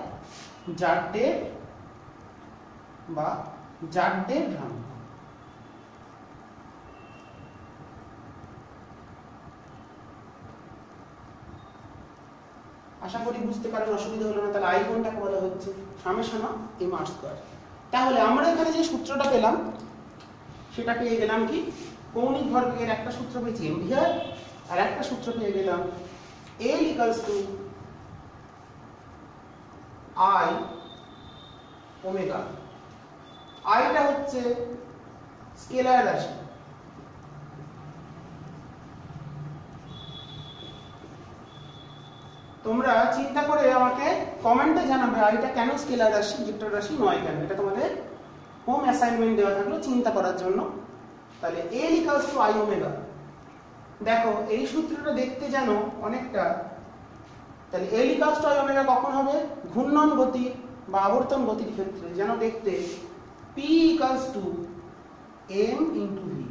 জাড্ডের বা জাড্ডের ভ্রামক। আশা করি বুঝতে পারেন, অসুবিধা হলো না। তাহলে আই কোনটাকে বলা হচ্ছে summation of M R square. তাহলে আমরা এখানে যে সূত্রটা পেলাম সেটা পেয়ে গেলাম কি, কৌণিক ভরবেগের একটা সূত্র পেয়েছি এম ভি আর, আর একটা সূত্র পেয়ে গেলাম এল ইকুয়ালস টু আই ওমেগা। আইটা হচ্ছে স্কেলার রাশি, তোমরা চিন্তা করে আমাকে কমেন্টে জানাবে আইটা কেন স্কেলার রাশি, ভেক্টর রাশি নয় কেন। এটা তোমাদের হোম অ্যাসাইনমেন্ট দেওয়া থাকলো চিন্তা করার জন্য। তাহলে এল ইকুয়ালস টু আই ওমেগা। দেখো এই সূত্রটা দেখতে যেন অনেকটা, তাহলে এল ইকুয়ালস টু আই ওমেগা কখন হবে? ঘূর্ণন গতি বা আবর্তন গতির ক্ষেত্রে যেন দেখতে P equals to M into V.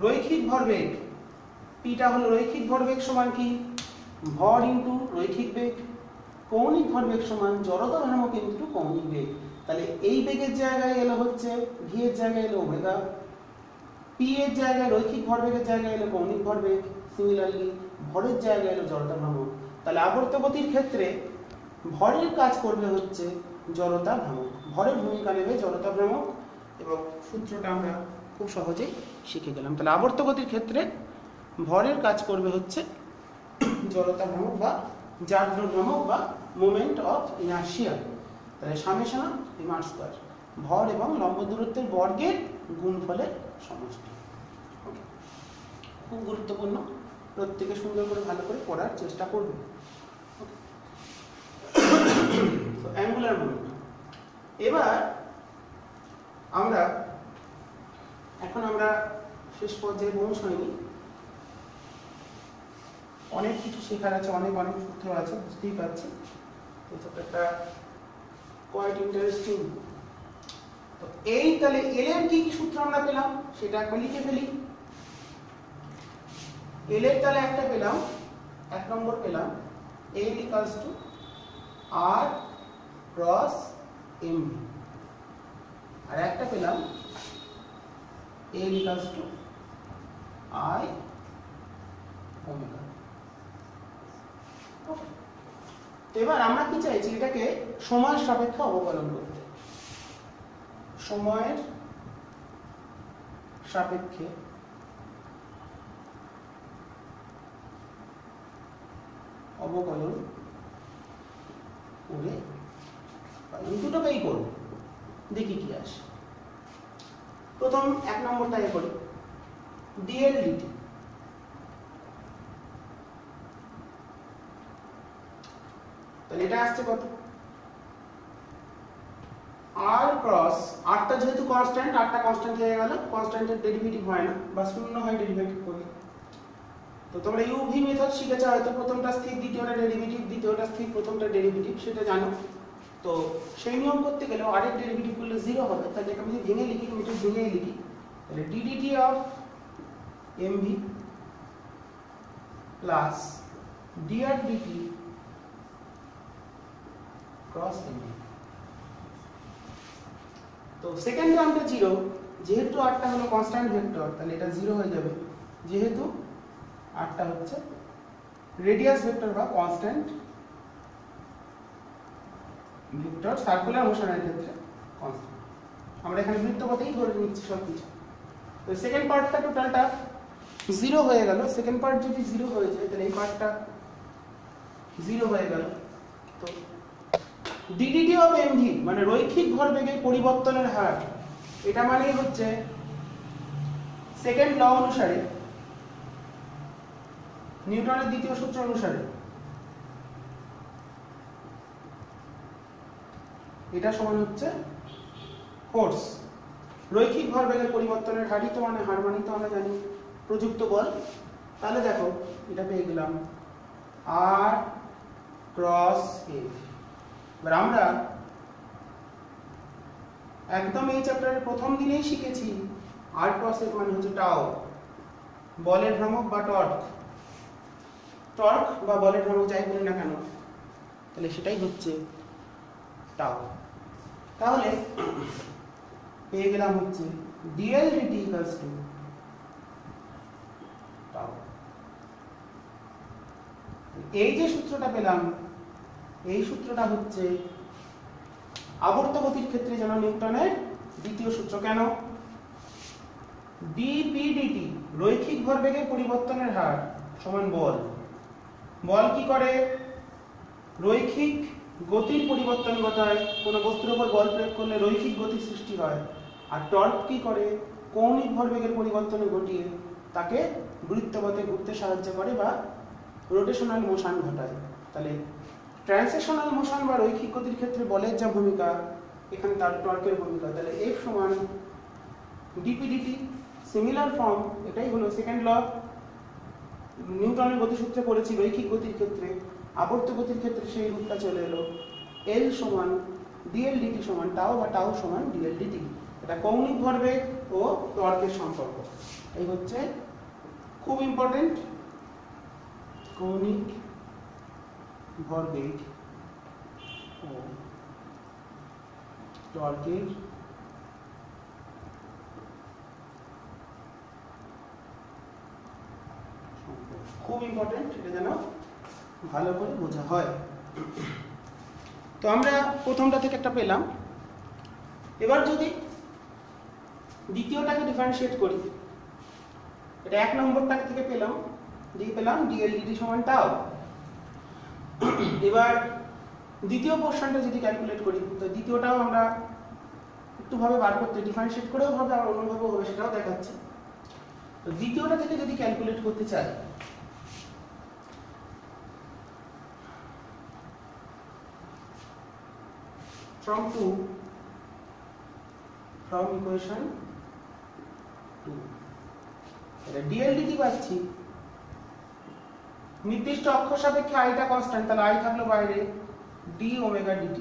রৈখিক ভরবেগ, পিটা হলো রৈখিক ভরবেগ সমান কি ভর ইন্টু রৈখিক বেগ, কৌণিক ভরবেগ সমান জড়তা ভ্রামক ইন্টু কৌণিক বেগ। তাহলে এই বেগের জায়গায় এলো হচ্ছে ভি এর জায়গায় এলো ওমেগা, পি এর জায়গায় রৈখিক ভরবেগের জায়গায় এলো কৌণিক ভরবেগ, সিমিলারলি ভরের জায়গায় এলো জড়তা ভ্রামক। তাহলে আবর্ত গতির ক্ষেত্রে ভরের কাজ করবে হচ্ছে জড়তা ভ্রামক, ভরের ভূমিকা নেবে জড়তা ভ্রামক, এবং সূত্রটা আমরা খুব সহজেই শিখে গেলাম। তাহলে আবর্ত গতির ক্ষেত্রে ভরের কাজ করবে হচ্ছে জড়তা ভ্রামক বা জাড্য ভ্রামক বা মোমেন্ট অফ ইনার্শিয়া। তাহলে summation of M R square, ভর এবং লম্ব দূরত্বের বর্গের গুণফলের সমষ্টি। খুব গুরুত্বপূর্ণ, প্রত্যেকে সুন্দর করে ভালো করে পড়ার চেষ্টা করবে। তো অ্যাঙ্গুলার মোমেন্ট। এবার আমরা শেষ পর্যায়ে পৌঁছাইনি, অনেক কিছু শেখার আছে, অনেক সূত্র আছে, বুঝতেই পারছি। এটা কোয়াইট ইন্টারেস্টিং। তো এই তাহলে এল এর কি কি সূত্র আমরা পেলাম সেটা একবার লিখে ফেলি। এল এর তাহলে একটা পেলাম, 1 নম্বর পেলাম L equals to r cross M, আর একটা পেলাম L equals to I omega. এবার আমরা কি চাইছি, এটাকে সময়ের সাপেক্ষে অবকলন করতে। সময়ের সাপেক্ষে অবকলন করে দুটোকেই করব, দেখি কি আসে। প্রথম 1 নম্বরটাকে করি, ডিএল ডিটি। তাহলে এটা আসছে কত, আর ক্রস, আরটা যেহেতু কনস্ট্যান্ট, আরটা কনস্ট্যান্ট হয়ে গেল, কনস্ট্যান্টের ডেরিভেটিভ হয় না বা শূন্য হয় ডেরিভেটিভ করলে। তো তোমরা ইউভি মেথড শিখেছো হয়তো, প্রথমটা স্থির দ্বিতীয়টা ডেরিভেটিভ, দ্বিতীয়টা স্থির প্রথমটা ডেরিভেটিভ, সেটা জানো। তো সেই নিয়ম করতে গেলে আর এর ডেরিভেটিভ করলে 0 হবে। তাহলে আমি যদি ভেঙে লিখি, আমি একটু ভেঙে লিখি, তাহলে DDT of MV plus dr dt cross mv। তো সেকেন্ড টার্মটা 0, যেহেতু r টা হলো কনস্ট্যান্ট ভেক্টর তাহলে এটা 0 হয়ে যাবে, যেহেতু r টা হচ্ছে রেডিয়াস ভেক্টর বা কনস্ট্যান্ট ভেক্টর সার্কুলার মোশনের ক্ষেত্রে কনস্ট্যান্ট। আমরা এখানে বৃত্তপথেই ধরে নিচ্ছি সবকিছু। তো সেকেন্ড পার্টটা টোটালটা 0 হয়ে গেল। সেকেন্ড পার্ট যদি 0 হয়ে যায় তাহলে এই পার্টটা 0 হয়ে গেল। তো ddt অফ mv মানে রৈখিক ভরবেগের পরিবর্তনের হার, এটা মানেই হচ্ছে সেকেন্ড ল অনুসারে, নিউটনের দ্বিতীয় সূত্র অনুসারে এটা সমান হচ্ছে ফোর্স। রৈখিক ভরবেগের পরিবর্তনের হারই তো মানে হার মানেই তো আমরা জানি প্রযুক্ত বল। তাহলে দেখো এটা পেয়ে গেলাম r ক্রস f। এবার আমরা একদম এই চ্যাপ্টারের প্রথম দিনেই শিখেছি r ক্রস f মানে হচ্ছে টাও, বলের ভ্রামক বা টর্ক বা বলের ভ্রামক যাই বলি না কেন, তাহলে সেটাই হচ্ছে টাও। তাহলে পেয়ে গেলাম হচ্ছে dl dt ইকুয়ালস টু টাও। এই যে সূত্রটা পেলাম এই সূত্রটা হচ্ছে আবর্ত গতির ক্ষেত্রে যেন নিউটনের দ্বিতীয় সূত্র। কেন? dp dt রৈখিক ভরবেগের পরিবর্তনের হার সমান বল। বল কি করে? রৈখিক গতির পরিবর্তন ঘটায়। কোনো বস্তুর উপর বল প্রয়োগ করলে রৈখিক গতির সৃষ্টি হয়। আর টর্ক কি করে? কৌণিক ভরবেগের পরিবর্তন ঘটিয়ে তাকে বৃত্তপথে ঘুরতে সাহায্য করে বা রোটেশনাল মোশন ঘটায়। তাহলে ট্রান্সলেশনাল মোশন বা রৈখিক গতির ক্ষেত্রে বলের যা ভূমিকা, এখানে তার টর্কের ভূমিকা। তাহলে F সমান dp dt, সিমিলার ফর্ম। এটাই হলো সেকেন্ড ল। নিউটনের গতিসূত্রে পড়েছি রৈখিক গতির ক্ষেত্রে, আবর্ত গতির ক্ষেত্রে সেই রূপটা চলে এলো। L সমান dl dt সমান টাও বা টাও সমান dl dt। এটা কৌণিক ভরবেগ ও টর্কের সম্পর্ক। এই হচ্ছে খুব ইম্পর্টেন্ট, কৌণিক ভরবেগ ও টর্কের খুব ইম্পর্টেন্ট, এটা যেন ভালো করে বোঝা হয়। তো আমরা প্রথমটা থেকে একটা পেলাম। এবার যদি দ্বিতীয়টাকে ডিফারেন্সিয়েট করি, এটা এক নম্বরটা থেকে পেলাম dl dt সমান টাও। এবার দ্বিতীয় পোরশনটা যদি ক্যালকুলেট করি, তো দ্বিতীয়টাও আমরা একটু ভাবে বার করতে, ডিফারেন্সিয়েট করেও হবে আর অন্যভাবেও হবে, সেটাও দেখাচ্ছি। তো দ্বিতীয়টা থেকে যদি ক্যালকুলেট করতে চাই, from equation 2 এটা dl dt পাচ্ছি। নির্দিষ্ট অক্ষ সাপেক্ষে i টা কনস্ট্যান্ট, তাহলে i থাকলো বাইরে, d ওমেগা dt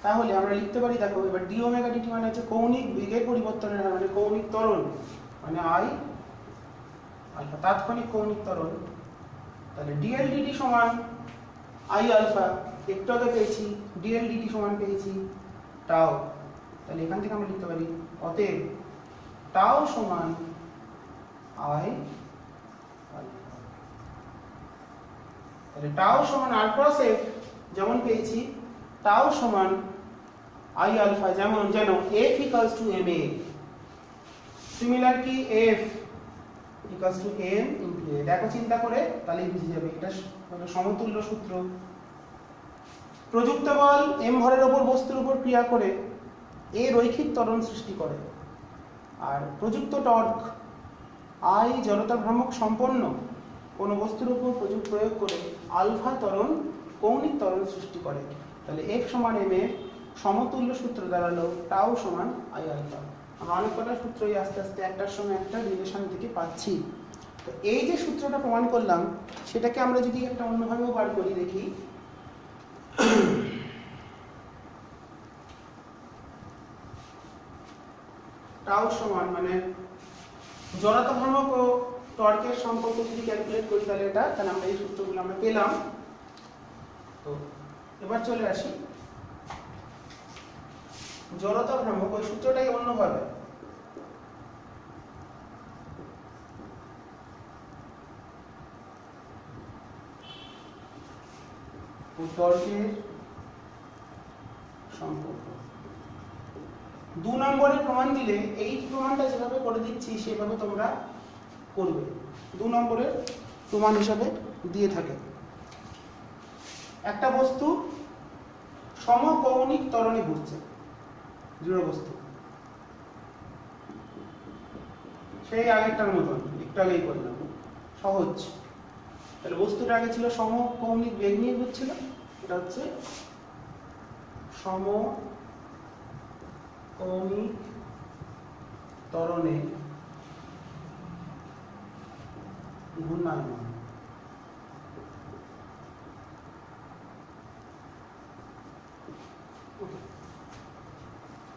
তাহলে আমরা লিখতে পারি, দেখো এবার d ওমেগা dt মানে হচ্ছে কৌণিক বেগের পরিবর্তনের হার, মানে কৌণিক ত্বরণ, মানে i আলফা, তাৎক্ষণিক কৌণিক ত্বরণ। তাহলে dl dt সমান i আলফা, একটু আগে পেয়েছি dl dt সমান পেয়েছি টাও। তাহলে এখান থেকে আমরা লিখতে পারি অতএব টাও সমান i আলফা। তাহলে টাও সমান r ক্রস f যেমন পেয়েছি, টাও সমান i আলফা যেমন যেন f equals to ma। Similar কি f equals to m into a। দেখো চিন্তা করে তাহলেই বুঝে যাবে, এটা হলো সমতুল্য সূত্র। প্রযুক্ত বল m ভরের উপর বস্তুর উপর ক্রিয়া করে a রৈখিক ত্বরণ সৃষ্টি করে, আর প্রযুক্ত টর্ক i জড়তা ভ্রামক সম্পন্ন কোনো বস্তুর উপর প্রয়োগ করে আলফা ত্বরণ, কৌণিক ত্বরণ সৃষ্টি করে। তাহলে f সমান m এর সমতুল্য সূত্র দাঁড়ালো টাও সমান i আলফা। আমরা অনেক কটা সূত্রই আস্তে আস্তে একটার সঙ্গে একটা রিলেশন থেকে পাচ্ছি। তো এই যে সূত্রটা প্রমাণ করলাম, সেটাকে আমরা যদি একটা অন্যভাবেও বার করি, দেখি টাও সমান মানে জড়তা ভ্রামক ও টর্কের সম্পর্ক যদি ক্যালকুলেট করি তাহলে আমরা এই সূত্রগুলো আমরা পেলাম। তো এবার চলে আসি জড়তা ভ্রামক, ওই সূত্রটাই অন্যভাবে। টর্কের সম্পর্ক 2 নম্বরে প্রমাণ দিলে এই প্রমাণটা যেভাবে করে দিচ্ছি সেভাবে তোমরা করবে। 2 নম্বরের প্রমাণ হিসাবে দিয়ে থাকে একটা বস্তু সমকৌণিক ত্বরণে ঘুরছে, দৃঢ় বস্তু, সেই আগেরটার মতন একটু আগেই করলাম, সহজ। তাহলে বস্তুটা আগে ছিল সমকৌণিক বেগ নিয়ে ঘুরছিল, এটা হচ্ছে সমকৌণিক ত্বরণে ঘূর্ণায়মান।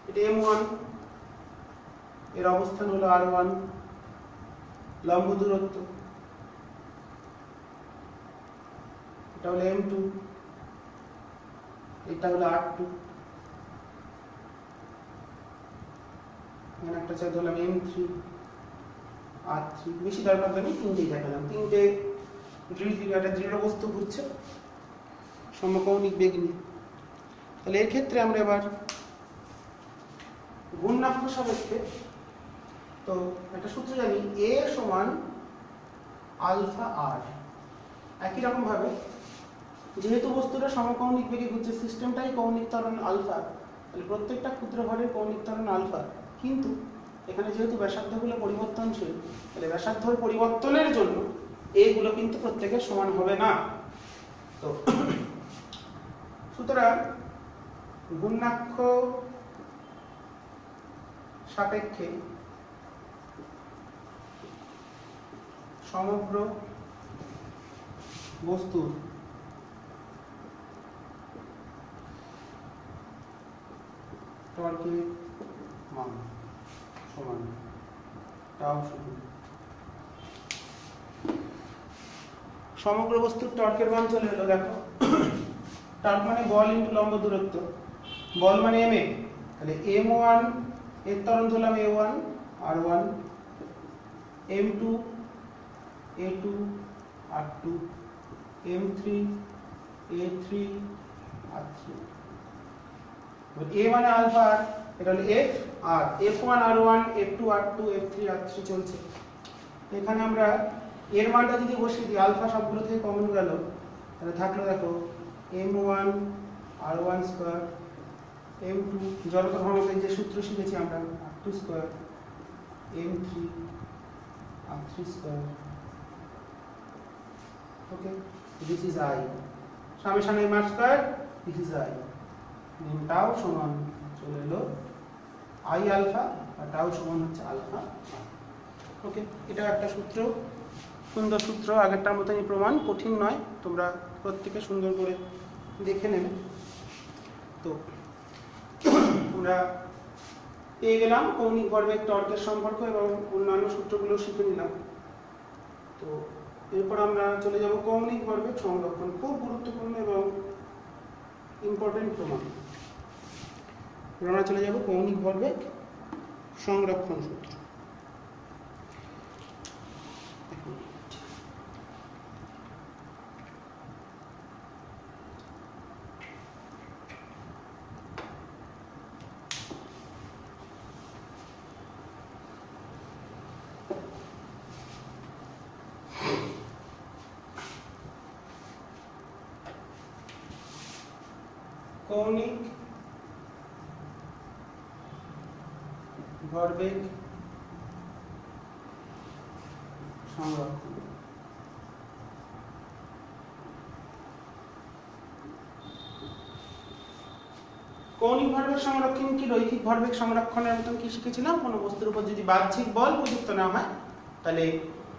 এটা m1, এর অবস্থান হলো r1, লম্ব দূরত্ব এটা হলো m2, এটা হলো r2, এখানে একটা চাই ধরলাম m3, r3। বেশি দরকার নেই, তিনটেই দেখালাম। তিনটে দৃঢ় বস্তু ঘুরছে সমকৌণিক বেগ নিয়ে। তাহলে এর ক্ষেত্রে আমরা এবার ঘূর্ণাক্ষ সাপেক্ষে তো একটা সূত্র জানি, a সমান আলফা আর। একই রকম ভাবে যেহেতু বস্তুটা সমকৌণিক বেগে ঘুরছে, সিস্টেমটাই কৌণিক ত্বরণ আলফা, তাহলে প্রত্যেকটা ক্ষুদ্র ভরের কৌণিক ত্বরণ আলফা। কিন্তু এখানে যেহেতু ব্যাসার্ধগুলো পরিবর্তনশীল, তাহলে ব্যাসার্ধর পরিবর্তনের জন্য এগুলো কিন্তু প্রত্যেকের সমান হবে না। তো সুতরাং ঘূর্ণাক্ষ সাপেক্ষে সমগ্র বস্তুর টর্কের মান সমান টাউ শূন্য। সমগ্র বস্তুর টর্কের মান চলে এলো, দেখো টর্ক মানে বল ইনটু লম্ব দূরত্ব, বল মানে ma, তাহলে m1 এর ত্বরণ ধরলাম a1 r1, m2 a2 r2, m3 a3 r3। a মানে আলফা আর, এটা হলো f, আর f1 r1 f2 r2 f3 r3 চলছে। এখানে আমরা এর মানটা যদি বসিয়ে দিই, আলফা সবগুলো থেকে কমন গেল, তাহলে থাকলো দেখো m1 r1 স্কয়ার, m2 জড়তা ভ্রামকের যে সূত্র শিখেছি আমরা r2 square, m3 r3 square. Okay, this is i, summation m r square, this is i। Tau সমান চলে এলো i আলফা, আর টাউ সমান হচ্ছে আলফা। ওকে, এটা একটা সূত্র, সুন্দর সূত্র, আগেরটার মতনই প্রমাণ, কঠিন নয়, তোমরা প্রত্যেকে সুন্দর করে দেখে নেবে। তো আমরা পেয়ে গেলাম কৌণিক ভরবেগ টর্কের সম্পর্ক এবং অন্যান্য সূত্রগুলো শিখে নিলাম। তো এরপর আমরা চলে যাব কৌণিক ভরবেগ সংরক্ষণ, খুব গুরুত্বপূর্ণ এবং ইম্পর্টেন্ট প্রমাণ। আমরা চলে যাব কৌণিক ভরবেগ সংরক্ষণ সূত্র। কৌণিক ভরবেগ সংরক্ষণ। কৌণিক ভরবেগ সংরক্ষণ কি রৈখিক ভরবেগ সংরক্ষণের মতন কি শিখেছিলাম? কোনো বস্তুর উপর যদি বাহ্যিক বল প্রযুক্ত না হয়, তাহলে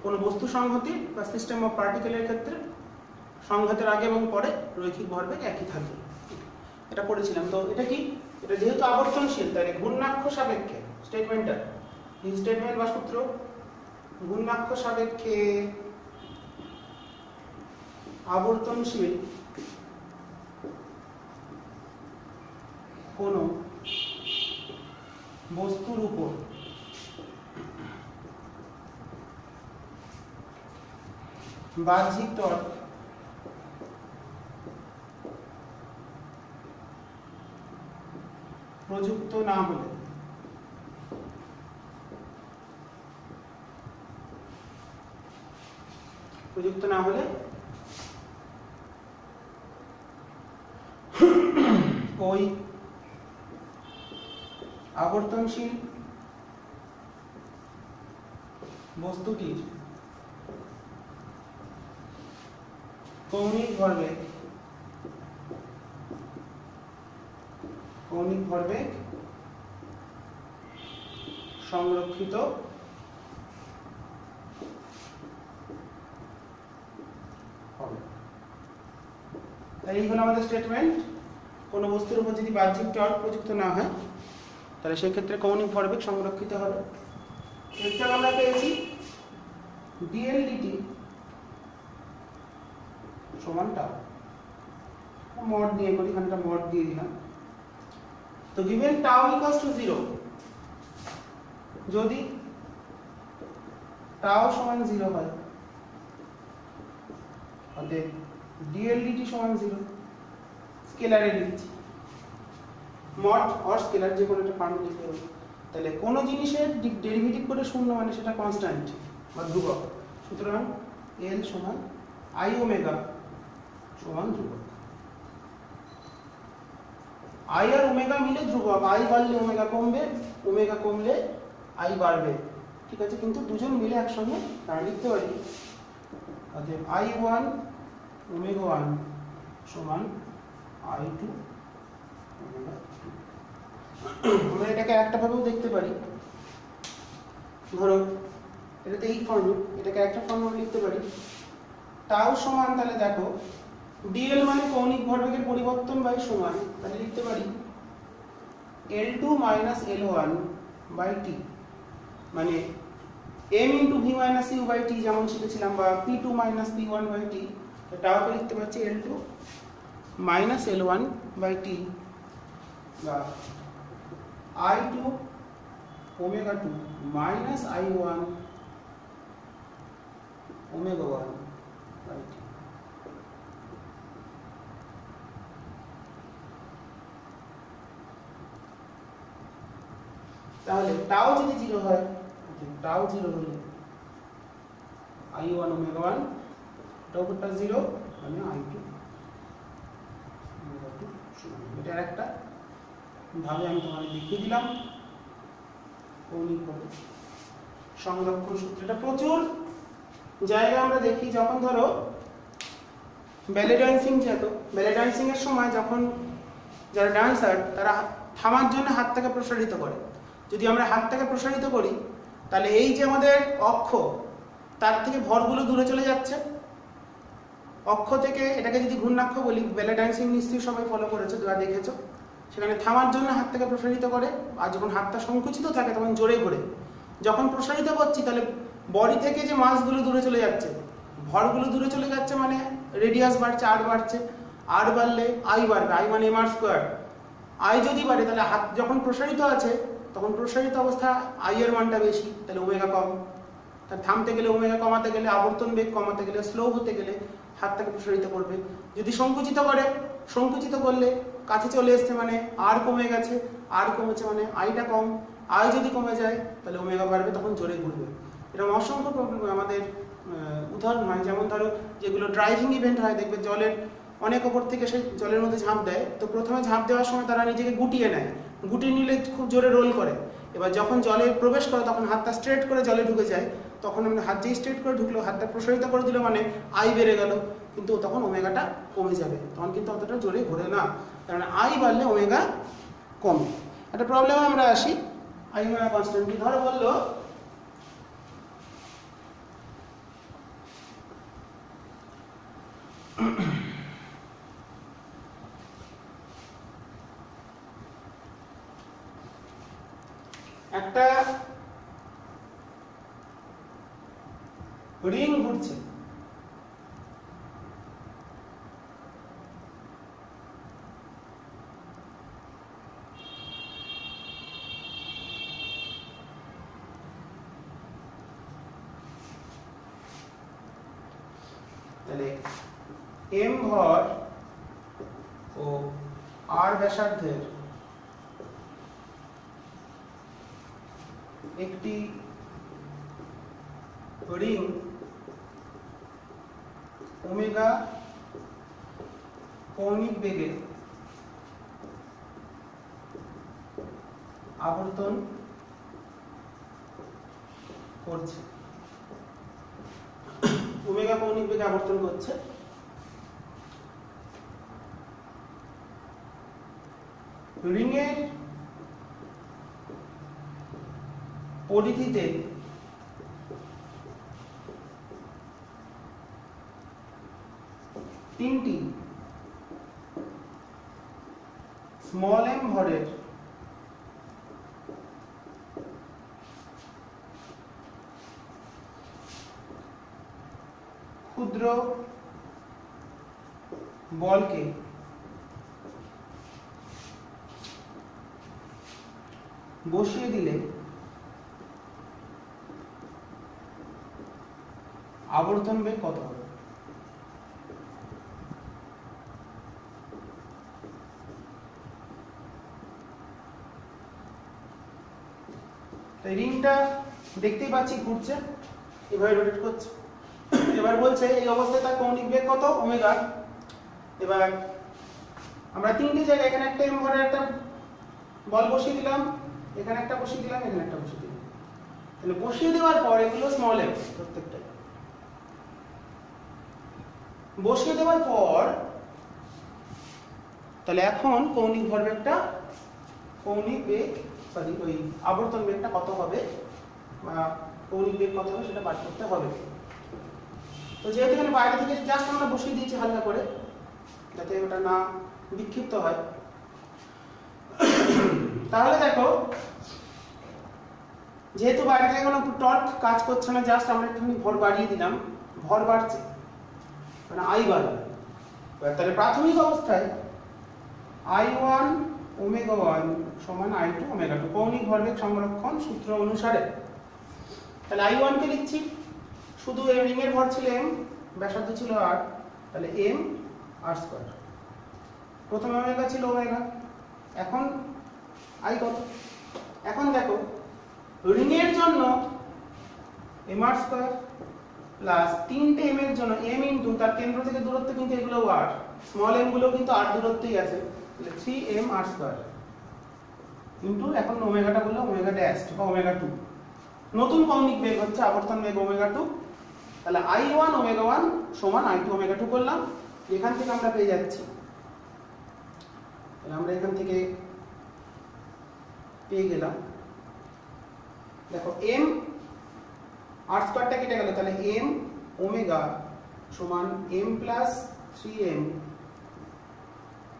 কোনো বস্তু সংহতি বা সিস্টেম অফ পার্টিকেলের ক্ষেত্রে সংঘাতের আগে এবং পরে রৈখিক ভরবেগ একই থাকে, এটা পড়েছিলাম। তো এটা কি, এটা যেহেতু আবর্তনশীল, তাহলে ঘূর্ণাক্ষ সাপেক্ষে স্টেটমেন্টটা, এই স্টেটমেন্ট বা সূত্র ঘূর্ণাক্ষ সাপেক্ষে আবর্তনশীল কোন বস্তুর উপর বাহ্যিক টর্ক প্রযুক্ত না হলে ওই আবর্তনশীল বস্তুটির কৌণিক ভরবেগ সংরক্ষিত হবে। এই হলো আমাদের স্টেটমেন্ট। কোন বস্তুর উপর যদি বাহ্যিক টর্ক প্রযুক্ত না হয় তাহলে সেই ক্ষেত্রে কৌণিক ভরবেগ সংরক্ষিত হবে। এটা আমরা পেয়েছি dl dt সমান টাউ। মড দিয়ে করি, এখানটা মড দিয়ে দিলাম। তো given টাউ ইকুয়ালস টু 0, যদি টাউ সমান 0 হয় অতএব dl dt সমান 0। স্কেলারে লিখছি, মড অর স্কেলার যে কোনো একটা ফর্মে লিখতে হবে। তাহলে কোন জিনিসের ডেরিভেটিভ করে শূন্য মানে সেটা কনস্ট্যান্ট বা ধ্রুবক। সুতরাং l সমান i ওমেগা সমান ধ্রুবক। i আর ওমেগা মিলে ধ্রুবক। i বাড়লে ওমেগা কমবে, ওমেগা কমলে i বাড়বে, ঠিক আছে। কিন্তু দুজন মিলে একসঙ্গে তারা লিখতে পারি অতএব i1 ওমেগা 1 সমান i2 ওমেগা 2। আমরা এটাকে একটা ভাবেও দেখতে পারি, ধরো এটাতে এই ফর্ম, এটাকে একটা ফর্মে লিখতে পারি টাউ সমান, তাহলে দেখো dl মানে কৌণিক ভরবেগের পরিবর্তন বাই সময়, তাহলে লিখতে পারি L2 minus L1 by t, মানে m into v minus u by t যেমন শিখেছিলাম, বা p2 minus p1 by t। টাউকে লিখতে পাচ্ছি L2 minus L1 by t বা i2 omega 2 minus i1 omega 1 by t। তাহলে টাউ যদি 0 হয়, টাউ 0 হলে i1 omega 1 টাউ কোটা 0 মানে i2 omega 2 সমান। এটা একটা ভাবে আমি তোমাদের দেখিয়ে দিলাম কৌণিক ভরবেগ সংরক্ষণ সূত্র। এটা প্রচুর জায়গায় আমরা দেখি, যখন ধরো ব্যালে ডান্সিং, যেহেতু ব্যালে ডান্সিং এর সময় যখন যারা ডান্সার তারা থামার জন্য হাতটাকে প্রসারিত করে, যদি আমরা হাতটাকে প্রসারিত করি তাহলে এই যে আমাদের অক্ষ তার থেকে ভরগুলো দূরে চলে যাচ্ছে। অক্ষ থেকে এটাকে যদি ঘূর্ণাক্ষ বলি, ব্যালে ডান্সিং নিশ্চয়ই সবাই ফলো করেছো বা দেখেছো, সেখানে থামার জন্য হাতটাকে প্রসারিত করে, আর যখন হাতটা সংকুচিত থাকে তখন জোরে ঘোরে। যখন প্রসারিত করছি তাহলে বডি থেকে যে মাসগুলো দূরে চলে যাচ্ছে, ভরগুলো দূরে চলে যাচ্ছে, মানে রেডিয়াস বাড়ছে, আর বাড়ছে। আর বাড়লে আই বাড়বে, আই মানে এম আর স্কোয়ার। আই যদি বাড়ে তাহলে হাত যখন প্রসারিত আছে তখন প্রসারিত অবস্থা আই এর মানটা বেশি, তাহলে ওমেগা কম। তার থামতে গেলে ওমেগা কমাতে গেলে, আবর্তন বেগ কমাতে গেলে, স্লো হতে গেলে হাতটাকে প্রসারিত করবে। যদি সংকুচিত করে, সংকুচিত করলে কাছে চলে এসছে মানে আর কমে গেছে, আর কমেছে মানে আইটা কম। আই যদি কমে যায় তাহলে ওমেগা বাড়বে, তখন জোরে ঘুরবে। এরকম অসংখ্য প্রবলেম আমাদের উদাহরণ হয়। যেমন ধরো যেগুলো ড্রাইভিং ইভেন্ট হয়, দেখবে জলের অনেক ওপর থেকে সেই জলের মধ্যে ঝাঁপ দেয়, তো প্রথমে ঝাঁপ দেওয়ার সময় তারা নিজেকে গুটিয়ে নেয়, গুটিয়ে নিলে খুব জোরে রোল করে। এবার যখন জলে প্রবেশ করে তখন হাতটা স্ট্রেট করে জলে ঢুকে যায়, তখন আমরা হাত যেই স্ট্রেট করে ঢুকলো, হাতটা প্রসারিত করে দিল মানে আই বেড়ে গেল, কিন্তু তখন ওমেগাটা কমে যাবে, তখন কিন্তু অতটা জোরে ঘোরে না, কারণ আই বাড়লে ওমেগা কমে। একটা প্রবলেম আমরা আসি, আই ওমেগা কনস্ট্যান্ট। ধরো বললো একটা রিং ঘুরছে, তাহলে m ভর ও r ব্যাসার্ধের একটি রিং ওমেগা কৌণিক বেগে আবর্তন করছে, ওমেগা কৌণিক বেগে আবর্তন করছে। রিং এর পরিধিতে তিনটি স্মল m ভরের ক্ষুদ্র বলকে বসিয়ে দিলে আবর্তন বেগ কত হবে? রিংটা দেখতেই পাচ্ছি ঘুরছে, এভাবে রোটেট করছে। এবার বলছে এই অবস্থায় তার কৌণিক বেগ কত? ওমেগা। এবার আমরা তিনটি জায়গায়, এখানে একটা m ভরের একটা বল বসিয়ে দিলাম, এখানে একটা বসিয়ে দিলাম, এখানে একটা বসিয়ে দিলাম। তাহলে বসিয়ে দেওয়ার পর এগুলো স্মল m প্রত্যেকটা। বসিয়ে দেওয়ার পর তাহলে এখন কৌণিক ভরবেগটা, কৌণিক বেগ সরি ওই আবর্তন বেগটা কত হবে বা কৌণিক বেগ কত হবে সেটা বার করতে হবে। তো যেহেতু এখানে বাইরে থেকে জাস্ট আমরা বসিয়ে দিয়েছি হালকা করে, যাতে ওটা না বিক্ষিপ্ত হয়, তাহলে দেখো যেহেতু বাইরে থেকে কোনো টর্ক কাজ করছে না, জাস্ট আমরা একটু ভর বাড়িয়ে দিলাম, ভর বাড়ছে মানে আই বাড়বে। তাহলে প্রাথমিক অবস্থায় I1 ওমেগা 1 সমান I2 ওমেগা 2 কৌণিক ভরবেগ সংরক্ষণ সূত্র অনুসারে। তাহলে I1 কে লিখছি, শুধু এই রিং এর ভর ছিল m, ব্যাসার্ধ ছিল r, তাহলে m r স্কয়ার। প্রথম ওমেগা ছিল ওমেগা, এখন I কত? এখন দেখো রিং এর জন্য m r স্কয়ার প্লাস তিনটে m এর জন্য m ইনটু তার কেন্দ্র থেকে দূরত্ব, কিন্তু এগুলো r, স্মল m গুলো কিন্তু r দূরত্বেই আছে, তাহলে 3m r স্কয়ার ইনটু এখন ওমেগাটা বললো ওমেগা ড্যাশ বা ওমেগা 2। নতুন কৌণিক বেগ হচ্ছে আবর্তন বেগ ওমেগা 2, তাহলে I1 ওমেগা 1 সমান I2 ওমেগা 2 করলাম। এখান থেকে আমরা পেয়ে যাচ্ছি, তাহলে আমরা এখান থেকে পেয়ে গেলাম, দেখো m r স্কয়ারটা কেটে গেল, তাহলে m ওমেগা সমান m প্লাস 3m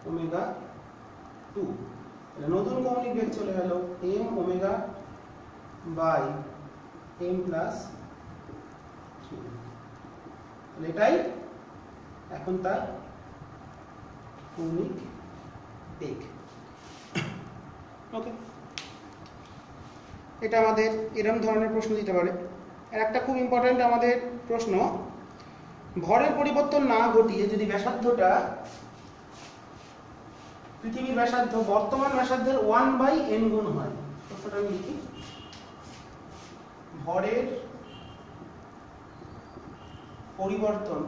ওমেগা 2। তাহলে নতুন কৌণিক বেগ চলে গেল m omega by m plus 3। তাহলে এটাই এখন তার কৌণিক বেগ। ওকে, এটা আমাদের এরকম ধরনের প্রশ্ন দিতে পারে। আর একটা খুব ইম্পর্টেন্ট আমাদের প্রশ্ন, ভরের পরিবর্তন না ঘটিয়ে যদি ব্যাসার্ধটা পৃথিবীর ব্যাসার্ধ বর্তমান ব্যাসার্ধের 1/n গুণ হয়, প্রশ্নটা আমি লিখি, ভরের পরিবর্তন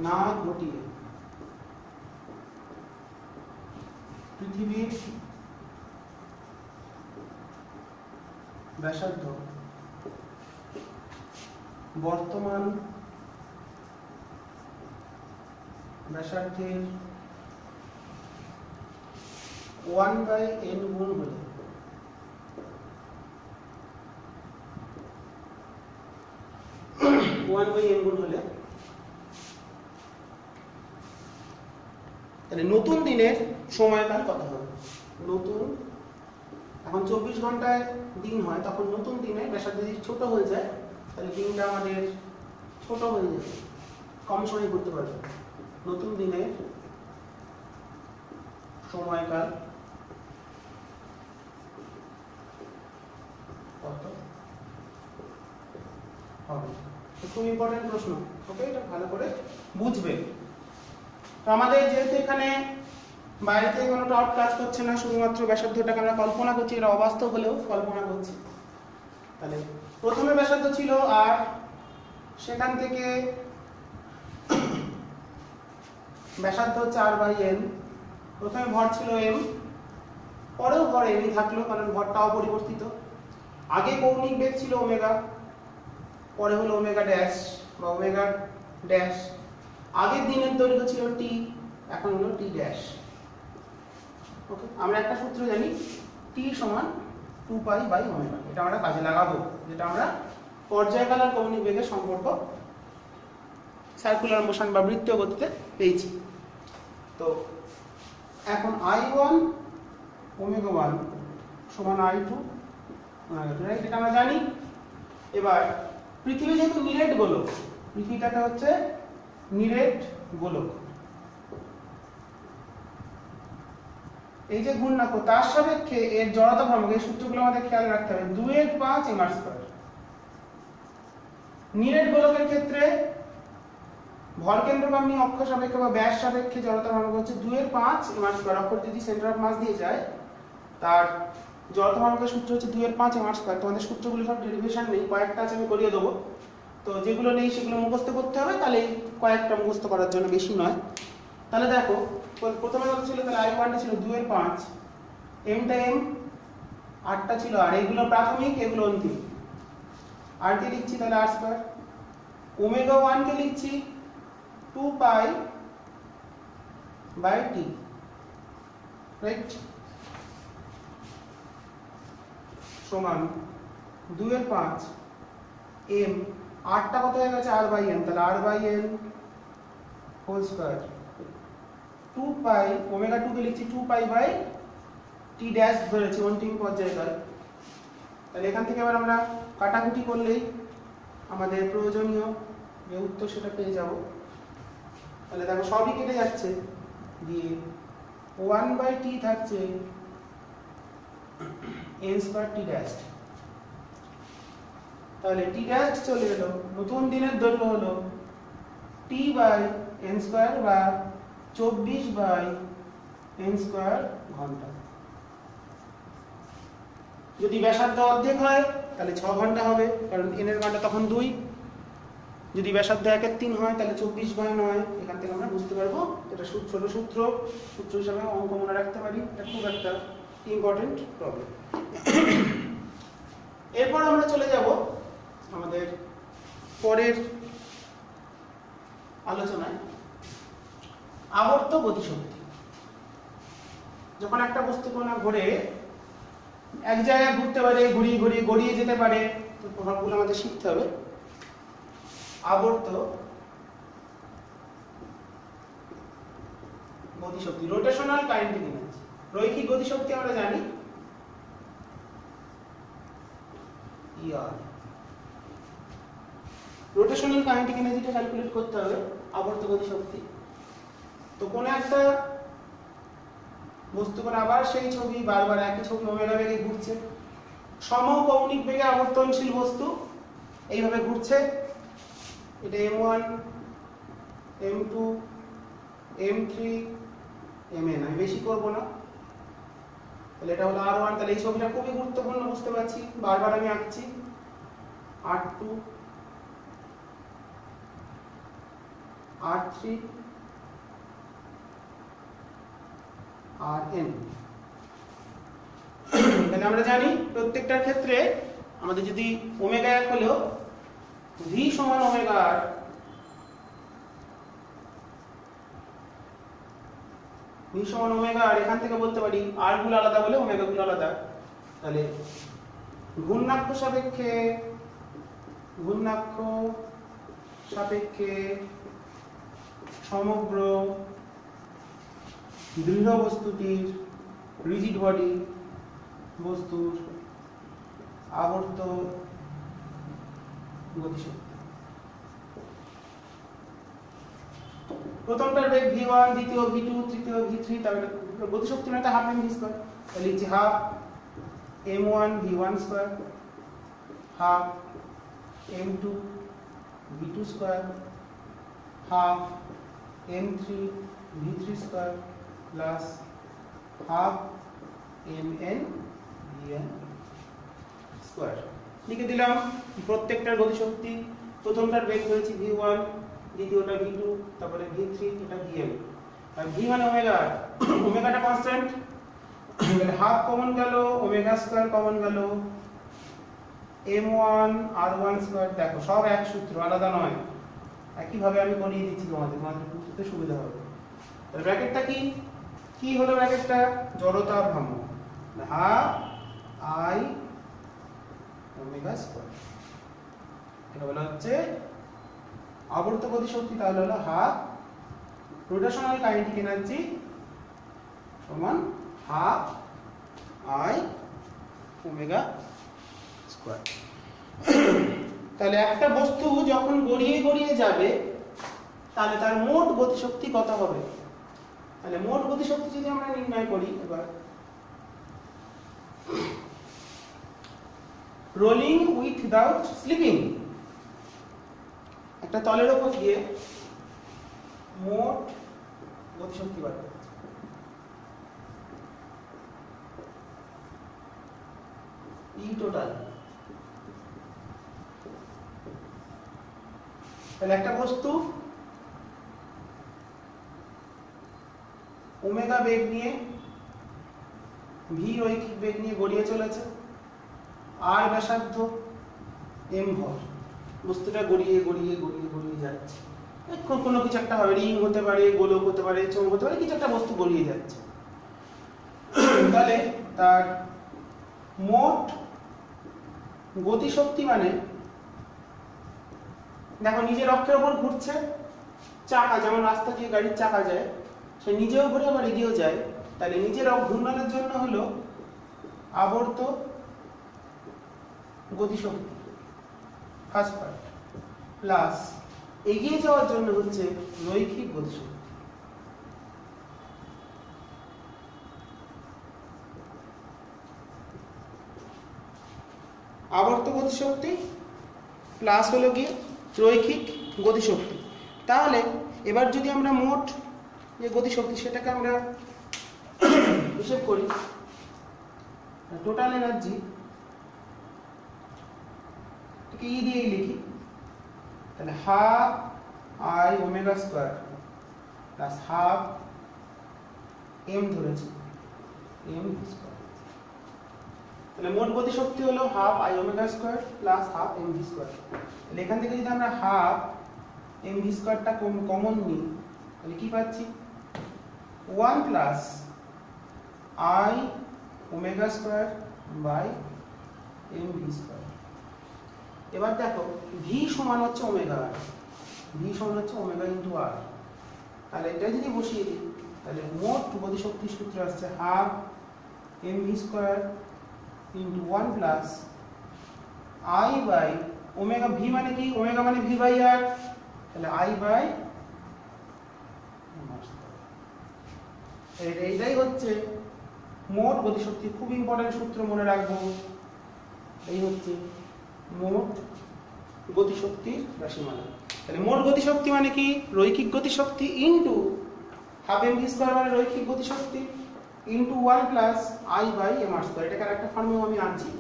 না ঘটিয়ে পৃথিবীর ব্যাসার্ধ বর্তমান ব্যাসার্ধের 1/n গুণ হলে তাহলে নতুন দিনের সময়কাল কত হবে? নতুন, এখন 24 ঘন্টায় দিন হয়, তখন নতুন দিনে ব্যাসার্ধ যদি ছোট হয়ে যায় তাহলে দিনটা আমাদের ছোট হয়ে যাবে, কম সময় করতে পারবে। নতুন দিনের সময়কাল কত হবে? খুব ইম্পর্টেন্ট প্রশ্ন, ওকে, এটা ভালো করে বুঝবে। তো আমাদের যেহেতু এখানে বাইরে থেকে কোনো টর্ক কাজ করছে না, শুধুমাত্র ব্যাসার্ধটাকে আমরা কল্পনা করছি, এটা অবাস্তব হলেও কল্পনা করছি। তাহলে প্রথমে ব্যাসার্ধ ছিল আর, সেখান থেকে ব্যাসার্ধ হচ্ছে r/n, প্রথমে ভর ছিল m, পরেও ভর m থাকলো কারণ ভরটা অপরিবর্তিত। আগে কৌণিক বেগ ছিল ওমেগা, পরে হলো ওমেগা ড্যাশ বা ওমেগা ড্যাশ। আগের দিনের দৈর্ঘ্য ছিল t, এখন হলো t ড্যাশ। ওকে, আমরা একটা সূত্র জানি, t সমান 2π/ω। এটা আমরা কাজে লাগাবো, যেটা আমরা পর্যায়কাল আর কৌণিক বেগের সম্পর্ক সার্কুলার মোশন বা বৃত্তীয় গতিতে পেয়েছি। তো এখন I1 ω1 সমান I2 রাইট, এটা আমরা জানি। এবার পৃথিবী যেহেতু নিরেট গোলক, পৃথিবীটাকে হচ্ছে নিরেট গোলক, এই যে ঘূর্ণাঙ্ক তার সাপেক্ষে এর জড়তা ভ্রামক, এই সূত্রগুলো আমাদের খেয়াল রাখতে হবে। 2/5 m²। নিরেট গোলকের ক্ষেত্রে ভরকেন্দ্রগামী অক্ষ সাপেক্ষে বা ব্যাস সাপেক্ষে জড়তা ভ্রামক হচ্ছে 2/5 m²। অক্ষ যদি সেন্টার অফ মাস দিয়ে যায়, তার জড়তা ভ্রামকের সূত্র হচ্ছে 2/5 m²। তোমাদের সূত্রগুলো সব ডেরিভেশন নেই, কয়েকটা আছে, আমি করিয়ে দেবো। তো যেগুলো নেই সেগুলো মুখস্থ করতে হবে, তাহলে কয়েকটা মুখস্থ করার জন্য, বেশি নয়। তাহলে দেখো, প্রথমে কত ছিল? তাহলে I1 টা ছিল 2/5, m টা m, r টা ছিল r। এগুলো প্রাথমিক, এগুলো অন্তিম। r কে লিখছি তাহলে r², ω1 কে লিখছি 2π/t, রাইট, সমান 2/5 m, r টা কত হয়ে গেছে? r/n, তাহলে r/n হোল স্কয়ার 2π, ω2 কে লিখছি 2π/t ড্যাশ ধরেছি, অন্তিম পর্যায়কাল। তাহলে এখান থেকে এবার আমরা কাটাকুটি করলেই আমাদের প্রয়োজনীয় যে উত্তর সেটা পেয়ে যাব। তাহলে দেখো সবই কেটে যাচ্ছে, দিয়ে 1/t থাকছে n² t ড্যাশ। তাহলে t ড্যাশ চলে এলো, নতুন দিনের দৈর্ঘ্য হলো t/n² বা 24/n² ঘন্টা। যদি ব্যাসার্ধ অর্ধেক হয় তাহলে 6 ঘন্টা হবে, কারণ n এর মানটা তখন 2। যদি ব্যাসার্ধ 1/3 হয় তাহলে 24/9। এখান থেকে আমরা বুঝতে পারবো এটা ছোট সূত্র হিসাবে অঙ্ক মনে রাখতে পারি। এটা খুব একটা ইম্পর্টেন্ট প্রবলেম। এরপর আমরা চলে যাব আমাদের পরের আলোচনায়, আবর্ত গতিশক্তি। যখন একটা বস্তু কোণা ঘুরে এক জায়গায় ঘুরতে পারে, ঘুরিয়ে ঘুরিয়ে গড়িয়ে যেতে পারে, তো প্রভাবগুলো আমাদের শিখতে হবে। আবর্ত গতিশক্তি, রোটেশনাল কাইনেটিক এনার্জি। রৈখিক গতিশক্তি আমরা জানি ER, রোটেশনাল কাইনেটিক এনার্জিটা ক্যালকুলেট করতে হবে আবর্ত গতিশক্তি। তো কোন একটা বস্তু কোন আবার সেই ছবি, বারবার একই ছবি ওমেগা বেগে ঘুরছে, সমকৌণিক বেগে আবর্তনশীল বস্তু এইভাবে ঘুরছে। এটা m1, m2, m3, mn, আমি বেশি করব না। তাহলে এটা হলো r1। তাহলে এই ছবিটা খুবই গুরুত্বপূর্ণ, বুঝতে পারছি, বারবার আমি আঁকছি। r2, r3, rn। তাহলে আমরা জানি প্রত্যেকটার ক্ষেত্রে আমাদের যদি ওমেগা 1 হলেও v সমান ওমেগা r, v সমান ওমেগা r। এখান থেকে বলতে পারি r গুলো আলাদা বলে ওমেগা গুলো আলাদা। তাহলে ঘূর্ণাক্ষ সাপেক্ষে সমগ্র দৃঢ় বস্তুটির, রিজিড বডি বস্তুর আবর্ত গতিশক্তি। প্রথমটার বেগ v1, দ্বিতীয় v2, তৃতীয় v3, তারপরে গতিশক্তি মানে হাফ এম ভি স্কয়ার। তাহলে লিখছি half m1 v1 square, half m2 v2 square, half m3 v3 square plus half mn vn square. লিখে দিলাম প্রত্যেকটার গতিশক্তি। প্রথমটার বেগ হয়েছে v1, দ্বিতীয়টা v2, তারপরে v3, এটা vn। আর v মানে ওমেগা, ওমেগাটা কনস্ট্যান্ট, তাহলে হাফ কমন গেল, ওমেগা স্কয়ার কমন গেল, m1 r1 স্কয়ার। দেখো সব এক সূত্র, আলাদা নয়, একই ভাবে আমি করিয়ে দিচ্ছি তোমাদের বুঝতে সুবিধা হবে। তাহলে ব্র্যাকেটটা কি হলো? ব্র্যাকেটটা জড়তা ভ্রামক, হাফ i ওমেগা স্কয়ার। এটা বলা হচ্ছে আবর্ত গতিশক্তি, তাহলে হলো হাফ রোটেশনাল কাইনেটিক এনার্জি সমান হাফ i ওমেগা স্কয়ার। তাহলে একটা বস্তু যখন গড়িয়ে গড়িয়ে যাবে তাহলে তার মোট গতিশক্তি কত হবে? তাহলে মোট গতিশক্তি যদি আমরা নির্ণয় করি, এবার রোলিং উইথআউট স্লিপিং, একটা তলের উপর দিয়ে মোট গতিশক্তি বার করতে, ই টোটাল। তাহলে একটা বস্তু ওমেগা বেগ নিয়ে, ভি রৈখিক বেগ নিয়ে গড়িয়ে চলেছে, আর ব্যাসার্ধ, এম ভর, বস্তুটা গড়িয়ে গড়িয়ে গড়িয়ে গড়িয়ে যাচ্ছে। কোনো কিছু একটা হবে, রিং হতে পারে, গোলক হতে পারে, চৌম্বক হতে পারে, কিছু একটা বস্তু গড়িয়ে যাচ্ছে। তাহলে তার মোট গতিশক্তি মানে, দেখো নিজের অক্ষের উপর ঘুরছে, চাকা যেমন রাস্তা দিয়ে গাড়ির চাকা যায়, সে নিজেও ঘুরে আবার এগিয়েও যায়। তাহলে নিজের ঘূর্ণনের জন্য হলো আবর্ত গতিশক্তি ফার্স্ট পার্ট, প্লাস এগিয়ে যাওয়ার জন্য হচ্ছে রৈখিক গতিশক্তি। আবর্ত গতিশক্তি প্লাস হলো গিয়ে রৈখিক গতিশক্তি। তাহলে এবার যদি আমরা মোট যে গতিশক্তি সেটাকে আমরা হিসেব করি, টোটাল এনার্জি ই দিয়েই লিখি, তাহলে half i omega square plus half m ধরেছি m ভি স্কয়ার। তাহলে মোট গতিশক্তি হলো half i omega square plus half m V square. তাহলে এখান থেকে যদি আমরা হাফ m ভি স্কয়ারটা কমন নিই, তাহলে কি পাচ্ছি? 1 plus i omega square by m V square. এবার দেখো ভি সমান হচ্ছে ওমেগা আর, ভি সমান হচ্ছে ওমেগা ইন্টু আর। তাহলে এটা যদি বসিয়ে দিই, তাহলে মোট গতিশক্তির সূত্র আসছে half M V square into 1 plus I by omega. V মানে কি? ওমেগা মানে ভি বাই আর, তাহলে আই বাই এইটাই হচ্ছে মোট গতিশক্তি। খুব ইম্পর্টেন্ট সূত্র, মনে রাখবো। এই হচ্ছে মোট গতিশক্তির রাশিমালা। তাহলে মোট গতিশক্তি মানে কি? রৈখিক গতিশক্তি into half M V square মানে রৈখিক গতিশক্তি into 1 plus I by M R square. এটাকে একটা ফর্মেও আমি আনছি,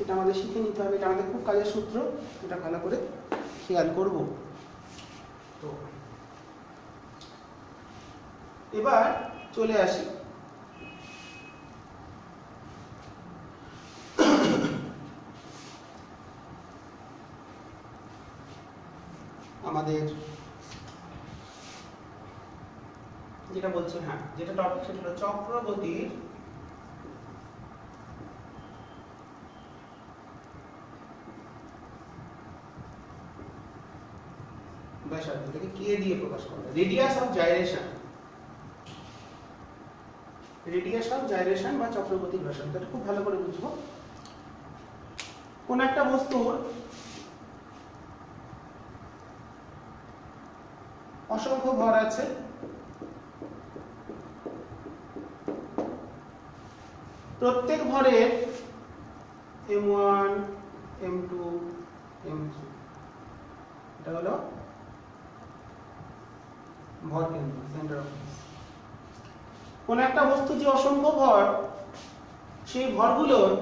এটা আমাদের শিখে নিতে হবে, এটা আমাদের খুব কাজের সূত্র, এটা ভালো করে খেয়াল করব। তো এবার চলে আসি আমাদের যেটা বলছে, হ্যাঁ যেটা টপিক সেটা হলো চক্রগতির ব্যাসার্ধকে কে দিয়ে প্রকাশ করা হয়? Radius of gyration, radius of gyration বা চক্রগতির ব্যাসার্ধ। এটা খুব ভালো করে বুঝবো। কোন একটা বস্তুর অসংখ্য ভর আছে, প্রত্যেক ভরের m1 m2 m3 এটা হলো ভর কেন্দ্র, সেন্টার অফ মাস। কোন একটা বস্তু যে অসংখ্য ভর, সেই ভরগুলোর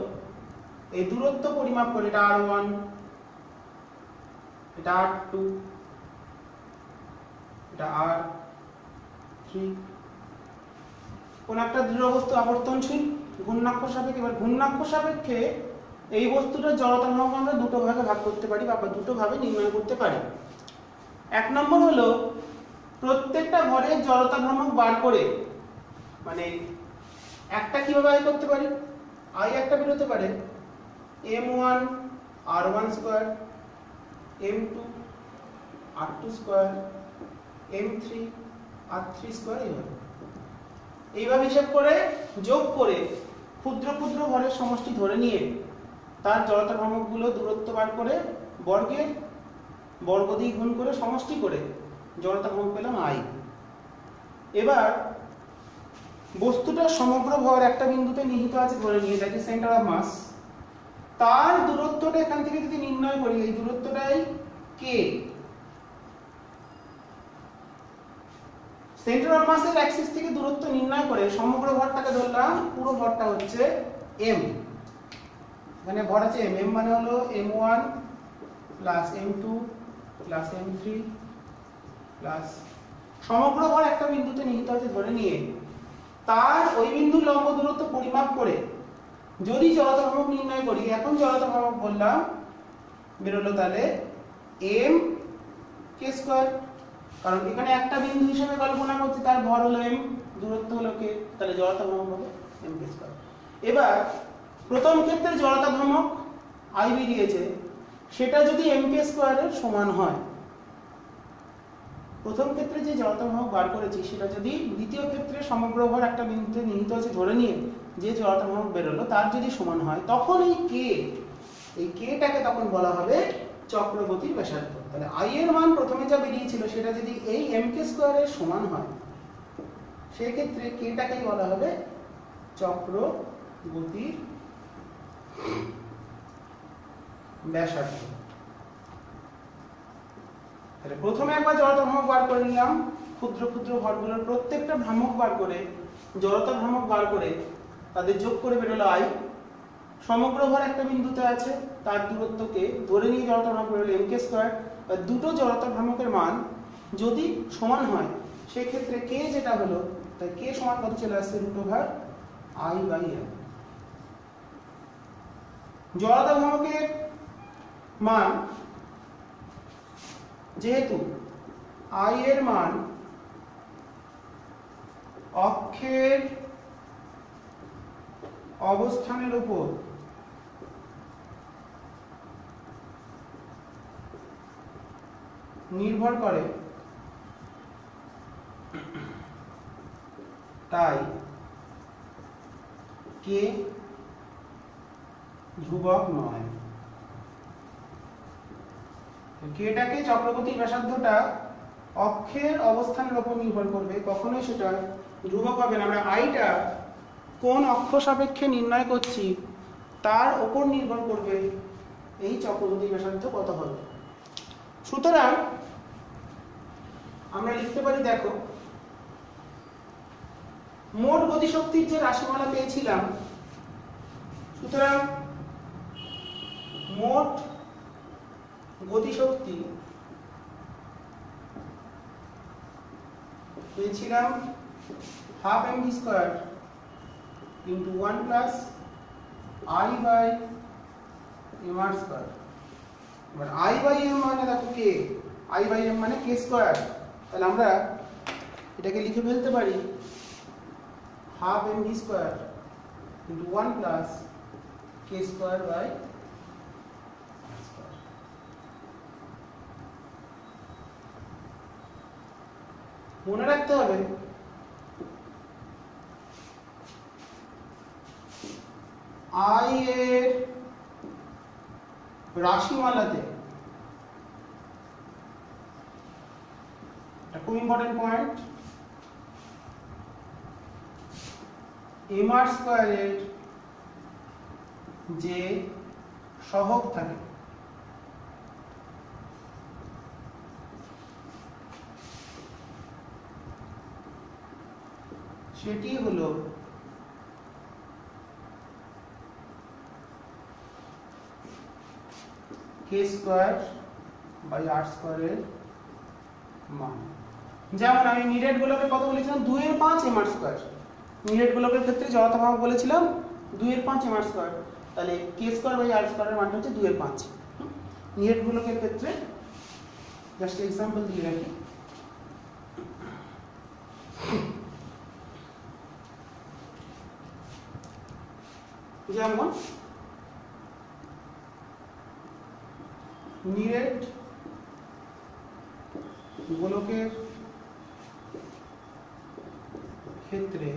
এই দূরত্ব পরিমাপ করে, এটা r1, এটা r2, এটা r3। কোন একটা দৃঢ় বস্তু আবর্তনশীল ঘূর্ণাক্ষ সাপেক্ষে, এবার ঘূর্ণাক্ষ সাপেক্ষে এই বস্তুটার জড়তা ভ্রামক আমরা দুটো ভাগে ভাগ করতে পারি বা দুটো ভাবে নির্ণয় করতে পারি। এক নম্বর হলো প্রত্যেকটা ভরের জড়তা ভ্রামক বার করে, মানে একটা কিভাবে আই করতে পারি, আই একটা বেরোতে পারে m1 r1 square, m2 r2 square, m3 r3 square. এইভাবে হিসাব করে যোগ করে ক্ষুদ্র ক্ষুদ্র ভরের সমষ্টি ধরে নিয়ে তার জড়তা ভ্রামকগুলো দূরত্ব বার করে বর্গের বর্গ দিয়ে গুণ করে সমষ্টি করে জড়তা ভ্রামক পেলাম আই। এবার বস্তুটার সমগ্র ভর একটা বিন্দুতে নিহিত আছে ধরে নিয়ে, that is centre of mass, তার দূরত্বটা এখান থেকে যদি নির্ণয় করি, এই দূরত্বটাই কে। সেন্টার অফ মাসের অ্যাক্সিস থেকে দূরত্ব নির্ণয় করে সমগ্র ভরটাকে ধরলাম, পুরো ভরটা হচ্ছে m। মানে ভর আছে m, m মানে হলো m1 plus m2 plus m3 plus সমগ্র ভর একটা বিন্দুতে নিহিত আছে ধরে নিয়ে তার ওই বিন্দুর লম্ব দূরত্ব পরিমাপ করে যদি জড়তা ভ্রামক নির্ণয় করি, এখন জড়তা ভ্রামক বললাম বেরোলো তাহলে m k স্কয়ার, কারণ এখানে একটা বিন্দু হিসেবে কল্পনা করছি, তার ভর হলো m, দূরত্ব হলো k, তাহলে জড়তা ভ্রামক হবে m k স্কয়ার। এবার প্রথম ক্ষেত্রে জড়তা ভ্রামক i বেরিয়েছে, সেটা যদি m k স্কয়ারের সমান হয়, প্রথম ক্ষেত্রে যে জড়তা ভ্রামক বার করেছি সেটা যদি দ্বিতীয় ক্ষেত্রে সমগ্র ভর একটা বিন্দুতে নিহিত আছে ধরে নিয়ে যে জড়তা ভ্রামক বেরোলো তার যদি সমান হয়, তখন এই k টাকে তখন বলা হবে চক্রগতির ব্যাসার্ধ। তাহলে i এর মান প্রথমে যা বেরিয়েছিল সেটা যদি এই m k স্কয়ারের সমান হয়, সেই ক্ষেত্রে k টাকেই বলা হবে চক্রগতির ব্যাসার্ধ। তাহলে প্রথমে একবার জড়তা ভ্রামক বার করে নিলাম, ক্ষুদ্র ক্ষুদ্র ভরগুলোর প্রত্যেকটা ভ্রামক বার করে, জড়তা ভ্রামক বার করে তাদের যোগ করে বেরোলো i। সমগ্র ভর একটা বিন্দুতে আছে, তার দূরত্বকে ধরে নিয়ে জড়তা ভ্রামক বেরোলো m k স্কয়ার। দুটো জড়তা ভ্রামকের মান যদি সমান হয়, সেই ক্ষেত্রে k যেটা হলো, তাই k সমান কত চলে আসছে √i/m। জড়তা ভ্রামকের মান যেহেতু i এর মান অক্ষের অবস্থানের উপর নির্ভর করে, তাই k ধ্রুবক নয়। কেটাকে চক্রগতির ব্যাসার্ধটা অক্ষের অবস্থানের উপর নির্ভর করবে, কখনোই সেটা ধ্রুবক হবে না। আমরা আইটা কোন অক্ষ সাপেক্ষে নির্ণয় করছি তার উপর নির্ভর করবে এই চক্রগতির ব্যাসার্ধ কত হবে। সুতরাং আমরা লিখতে পারি, দেখো মোট গতিশক্তির যে রাশিমালা পেয়েছিলাম, সুতরাং মোট গতিশক্তি পেয়েছিলাম half mv square into 1 plus i/mr square. এবার i/m মানে দেখো k, i/m মানে k স্কয়ার, তাহলে আমরা এটাকে লিখে ফেলতে পারি হাফ mv square into 1 plus k square by r square. মনে রাখতে হবে i এর রাশিমালাতে এটা খুব ইম্পর্টেন্ট পয়েন্ট। mr স্কয়ারের যে সহগ থাকে সেটি হলো k স্কয়ার বাই r স্কয়ারের মান। যেমন আমি নিরেট গোলকের কত বলেছিলাম 2 এর 5 mr স্কয়ার। নিরেট গোলকের ক্ষেত্রে জড়তা ভাগ বলেছিলাম 2 এর 5 mr স্কয়ার, তাহলে k স্কয়ার বাই r স্কয়ারের মানটা হচ্ছে 2 এর 5। নিরেট গোলকের ক্ষেত্রে জাস্ট एग्जांपल দিয়ে রাখি। যেমন নিরেট গোলকের ক্ষেত্রে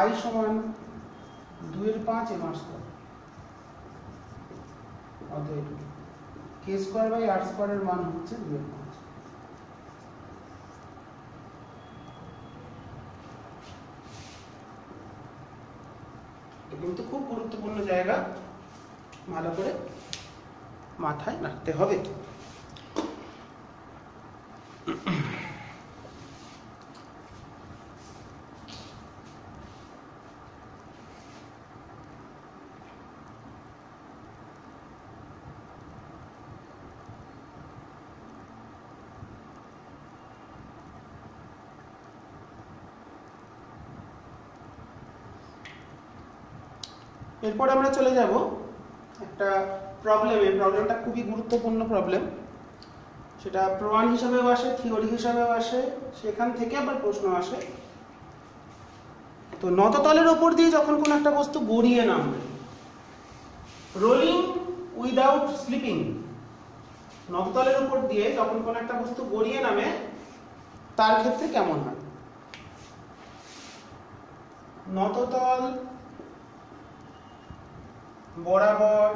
I সমান 2 এর 5 mr স্কয়ার, অতএব k স্কয়ার বাই r স্কয়ারের মান হচ্ছে 2 এর 5। এটা কিন্তু খুব গুরুত্বপূর্ণ জায়গা, ভালো করে মাথায় রাখতে হবে। এরপর আমরা চলে যাব একটা প্রবলেমে। প্রবলেমটা খুবই গুরুত্বপূর্ণ প্রবলেম, সেটা প্রমাণ হিসাবেও আসে, থিওরি হিসাবেও আসে, সেখান থেকে আবার প্রশ্ন আসে। তো নততলের উপর দিয়ে যখন কোনো একটা বস্তু গড়িয়ে নামবে, রোলিং উইদাউট স্লিপিং, নততলের উপর দিয়ে যখন কোনো একটা বস্তু গড়িয়ে নামে তার ক্ষেত্রে কেমন হয়। নততল বরাবর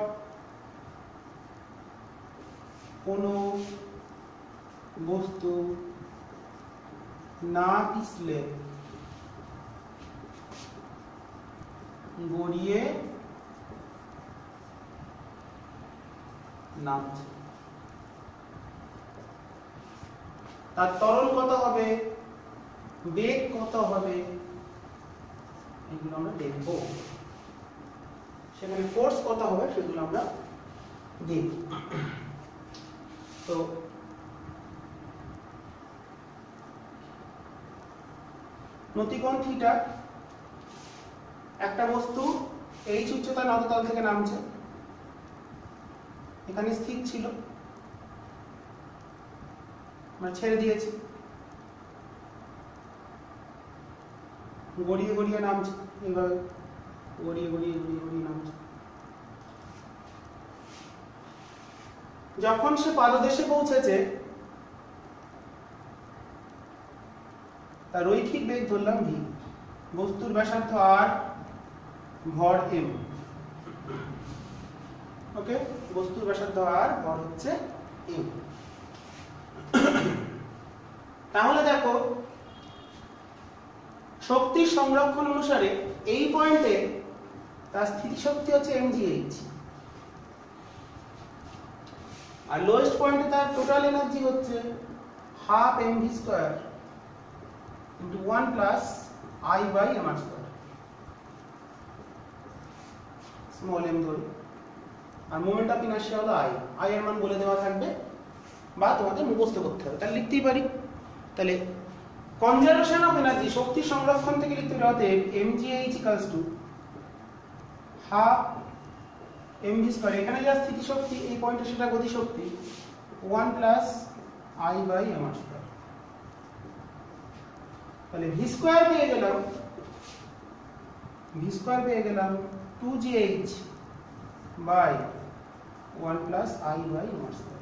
কোনো বস্তু না পিছলে গড়িয়ে নামছে, তার ত্বরণ কত হবে, বেগ কত হবে, এগুলো আমরা দেখব। সেখানে ফোর্স কত হবে সেগুলো আমরা দেখব। তো নতিকোণ থিটা, একটা বস্তু h উচ্চতা নততল থেকে নামছে, এখানে স্থির ছিল, আমরা ছেড়ে দিয়েছি, গড়িয়ে গড়িয়ে নামছে, এইভাবে গড়িয়ে গড়িয়ে গড়িয়ে গড়িয়ে নামছে। যখন সে পাদদেশে পৌঁছেছে তার রৈখিক বেগ ধরলাম v, বস্তুর ব্যাসার্ধ r, ভর m। ওকে, বস্তুর ব্যাসার্ধ r, ভর হচ্ছে m। তাহলে দেখো শক্তির সংরক্ষণ অনুসারে এই পয়েন্টে তার স্থিতিশক্তি হচ্ছে mgh, আর লোয়েস্ট পয়েন্টে তার টোটাল এনার্জি হচ্ছে হাফ mv square into 1 plus I by mr square, small m ধরি, আর মোমেন্ট অফ ইনার্শিয়া হলো I এর মান বলে দেওয়া থাকবে বা তোমাদের মুখস্থ করতে হবে, তাহলে লিখতেই পারি। তাহলে কনজারভেশন অফ এনার্জি, শক্তি সংরক্ষণ থেকে লিখতে পারি অতএব mgh equals to half mv square, এখানে যা স্থিতি শক্তি এই পয়েন্টে সেটা গতি শক্তি, 1 plus I by mr square. তাহলে v স্কয়ার পেয়ে গেলাম 2gh by 1 plus I by mr square.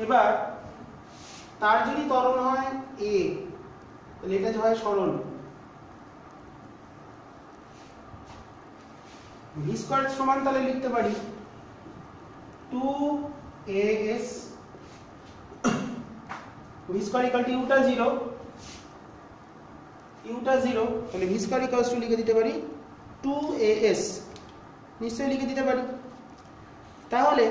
এবার তার যদি ত্বরণ হয় a, তাহলে এটা হয় সরণ, ভি স্কয়ার সমান তাহলে লিখতে পারি 2as V square equal to ইউটা 0 তাহলে ভি স্কয়ার ইকুয়ালস টু লিখে দিতে পারি 2as নিশ্চয়ই লিখে দিতে পারি। তাহলে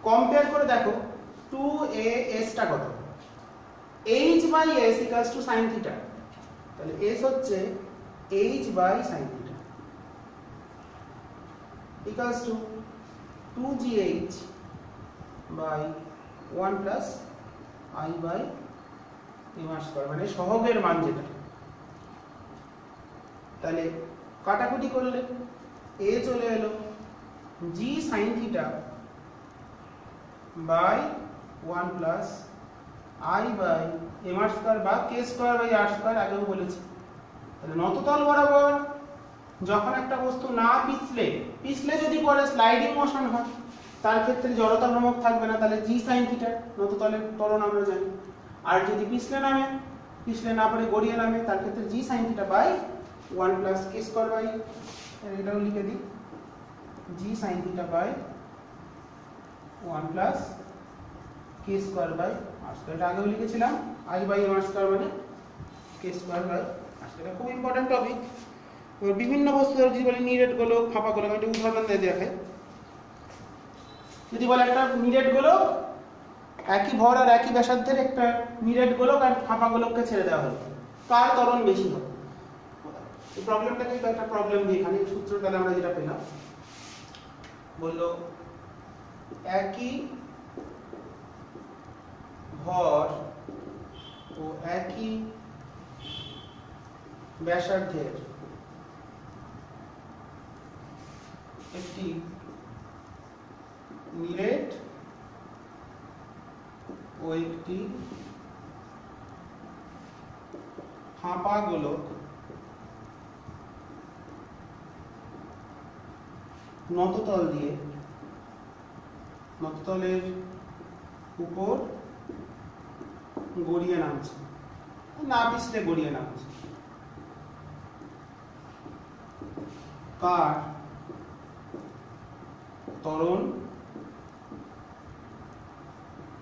কম্পেয়ার করে দেখো 2as টা কত, h by s equals to sin theta, তাহলে s হচ্ছে h by sin theta equals to 2gh by 1 plus i by m r square, মানে সহগের মান যেটা। তাহলে কাটাকুটি করলে a চলে এলো g sin theta by 1 plus i by m r square বা k square by r square, আগেও বলেছি। তাহলে নততল বরাবর যখন একটা বস্তু না পিছলে যদি পরে স্লাইডিং মোশন হয়, তার ক্ষেত্রে জড়তা ভ্রামক থাকবে না, তাহলে g sin থিটা নততলের ত্বরণ আমরা জানি। আর যদি পিছলে না পরে গড়িয়ে নামে, তার ক্ষেত্রে g sin theta by 1 plus k square by, এটাও লিখে দিই g sin theta by 1 plus k square by r square, এটা আগেও লিখেছিলাম i by m r square মানে k square by r square. এটা খুব ইম্পর্টেন্ট টপিক। বিভিন্ন বস্তু যদি বলি নিরেট গোলক, ফাঁপা গোলক, একটা উদাহরণ দিয়ে দেখাই। যদি বলে একটা নিরেট গোলক, একই ভর আর একই ব্যাসার্ধের একটা নিরেট গোলক আর ফাঁপা গোলককে ছেড়ে দেওয়া হলো, কার ত্বরণ বেশি হবে? এই প্রবলেমটাকে একটা প্রবলেম দিয়ে এখানে সূত্র তাহলে আমরা যেটা পেলাম, বললো একই ভর ও একই ব্যাসার্ধের একটি নিরেট ও একটি ফাঁপা গোলক নততলের উপর গড়িয়ে নামছে, না পিছলে গড়িয়ে নামছে, কার ত্বরণ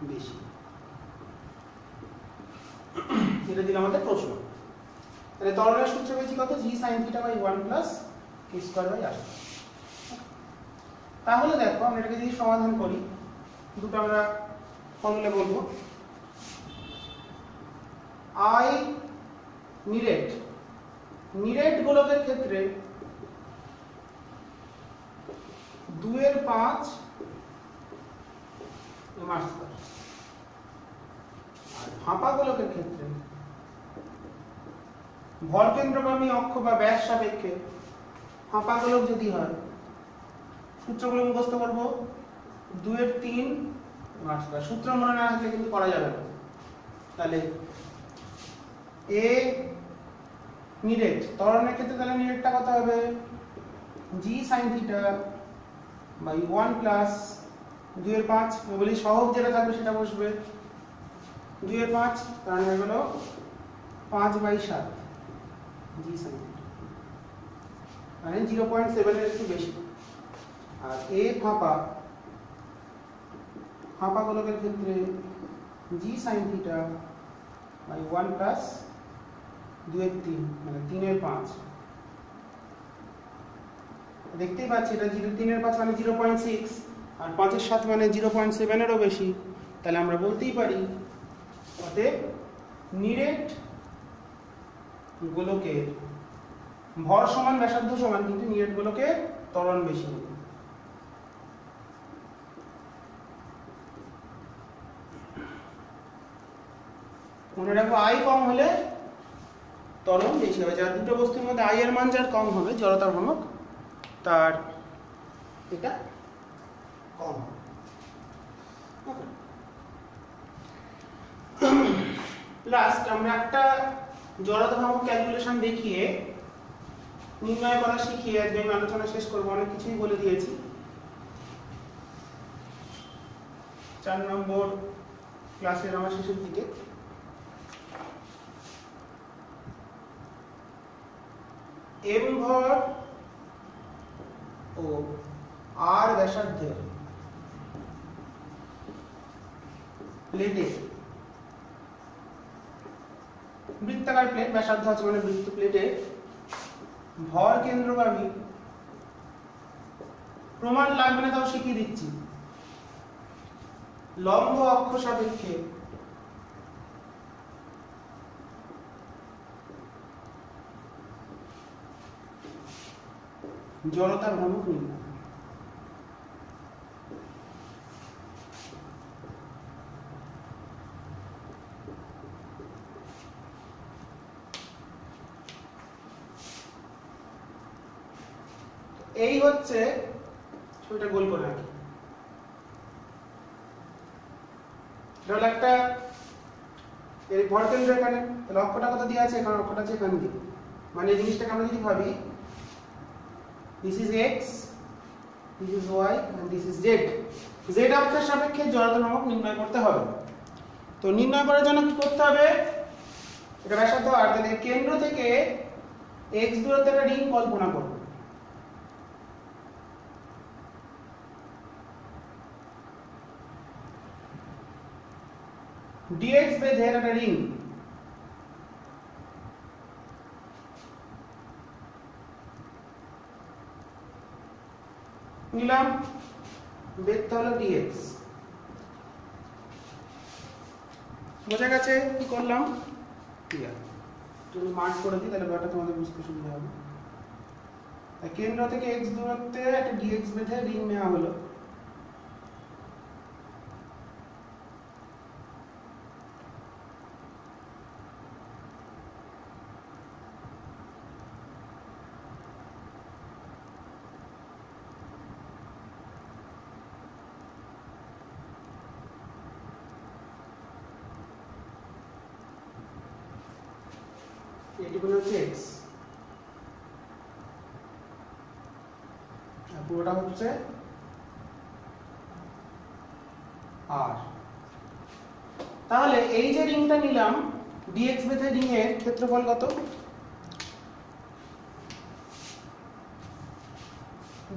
বেশি? এটা দিল আমাদের প্রশ্ন। তাহলে ত্বরণের সূত্র পেয়েছি কত? g sin theta by 1 plus k square by r। তাহলে দেখো আমরা এটাকে যদি সমাধান করি, দুটো আমরা ফর্মুলা বলবো। i নিরেট গোলকের ক্ষেত্রে 2/5 m r স্কয়ার, আর ফাঁপা গোলকের ক্ষেত্রে ভরকেন্দ্রগামী অক্ষ বা ব্যাস সাপেক্ষে ফাঁপা গোলক যদি হয়, সূত্রগুলো মুখস্থ করব, 2/3 m r স্কয়ার। সূত্র মনে না থাকলে কিন্তু করা যাবে না। তাহলে a নিরেট ত্বরণের ক্ষেত্রে, তাহলে নিরেটটা কত হবে? g sin theta by 1 plus 2/5, বলি সহগ যেটা থাকবে সেটা বসবে 2/5, তার হয়ে গেল 5/7 g sin থিটা, মানে 0.7 এর একটু বেশি। আর a ফাঁপা গোলকের ক্ষেত্রে g sin theta by 1 plus 2/3 মানে 3/5, দেখতেই পাচ্ছি এটা 3/5 মানে 0.6, আর 5/7 মানে 0.7 এরও বেশি। তাহলে আমরা বলতেই পারি অতএব নিরেট গোলকের ভর সমান ব্যাসার্ধ সমান, কিন্তু নিরেট গোলকের ত্বরণ বেশি হবে। মনে রাখবো i কম হলে ত্বরণ বেশি হবে। যার দুটো বস্তুর মধ্যে i এর মান যার কম হবে, জড়তার ভ্রামক তার এটা কম হবে। লাস্ট আমরা একটা জড়তা ভ্রামক ক্যালকুলেশন দেখিয়ে নির্ণয় করা শিখিয়ে আজকে আমি আলোচনা শেষ করবো। অনেক কিছুই বলে দিয়েছি। 4 নম্বর ক্লাসের আমার শেষের দিকে এম ভর ও আর ব্যাসার্ধের প্লেটে, বৃত্তাকার প্লেট, ব্যাসার্ধ আছে মানে বৃত্ত প্লেটে ভর কেন্দ্রগামী, প্রমাণ লাগবে না তাও শিখিয়ে দিচ্ছি, লম্ব অক্ষ সাপেক্ষে জড়তা ভ্রামক নির্ণয়। এই হচ্ছে ছবিটা গোল করে রাখি। তাহলে একটা এই ভর কেন্দ্র এখানে, তাহলে অক্ষটা কত দিয়ে আছে, এখানে অক্ষটা আছে এখানে দিয়ে, মানে এই জিনিসটাকে আমরা যদি ভাবি this is x, this is y and this is z, z অক্ষের সাপেক্ষে জড়তা ভ্রামক নির্ণয় করতে হবে। তো নির্ণয় করার জন্য কি করতে হবে, এটা ব্যাসার্ধ আর, তাহলে কেন্দ্র থেকে x দূরত্বে একটা রিং কল্পনা করব। dx বেধের একটা রিং, নিলাম, বেধটা হলো dx। বোঝা গেছে কি করলাম, ক্লিয়ার। যদি মার্ক করে দিই তাহলে ব্যাপারটা তোমাদের বুঝতে সুবিধা হবে। কেন্দ্র থেকে x দূরত্বে একটা dx বেধে রিং নেওয়া হলো, এটুকু হচ্ছে x, আর পুরোটা হচ্ছে r। তাহলে এই যে রিংটা নিলাম, dx বেধে রিং এর ক্ষেত্রফল কত,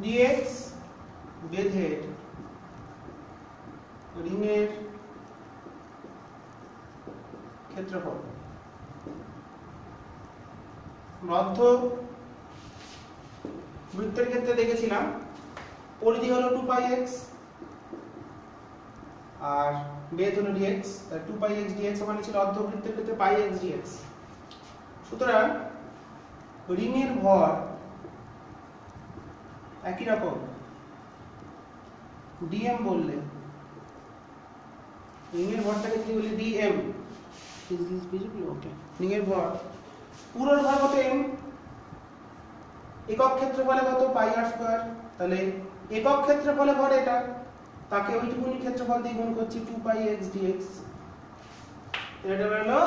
dx বেধে রিং এর ক্ষেত্রফল, মধ্য বৃত্তের ক্ষেত্রে দেখেছিলাম পরিধি হলো 2πx আর বেধ হলো dx, 2πx dx মানে ছিল অর্ধবৃত্তের ক্ষেত্রে πx dx। সুতরাং রিং এর ভর একই রকম, dm বললে রিং এর ভরটাকে কি বলি dm, is this visible? Okay, ring এর ভর পুরোর ভর কত m, একক ক্ষেত্রফলে কত পাই r স্কয়ার, তাহলে একক ক্ষেত্রফলে ভর এটা, তাকে ওইটুকুনি ক্ষেত্রফল দিয়ে গুণ করছি 2πx dx, এটা হলো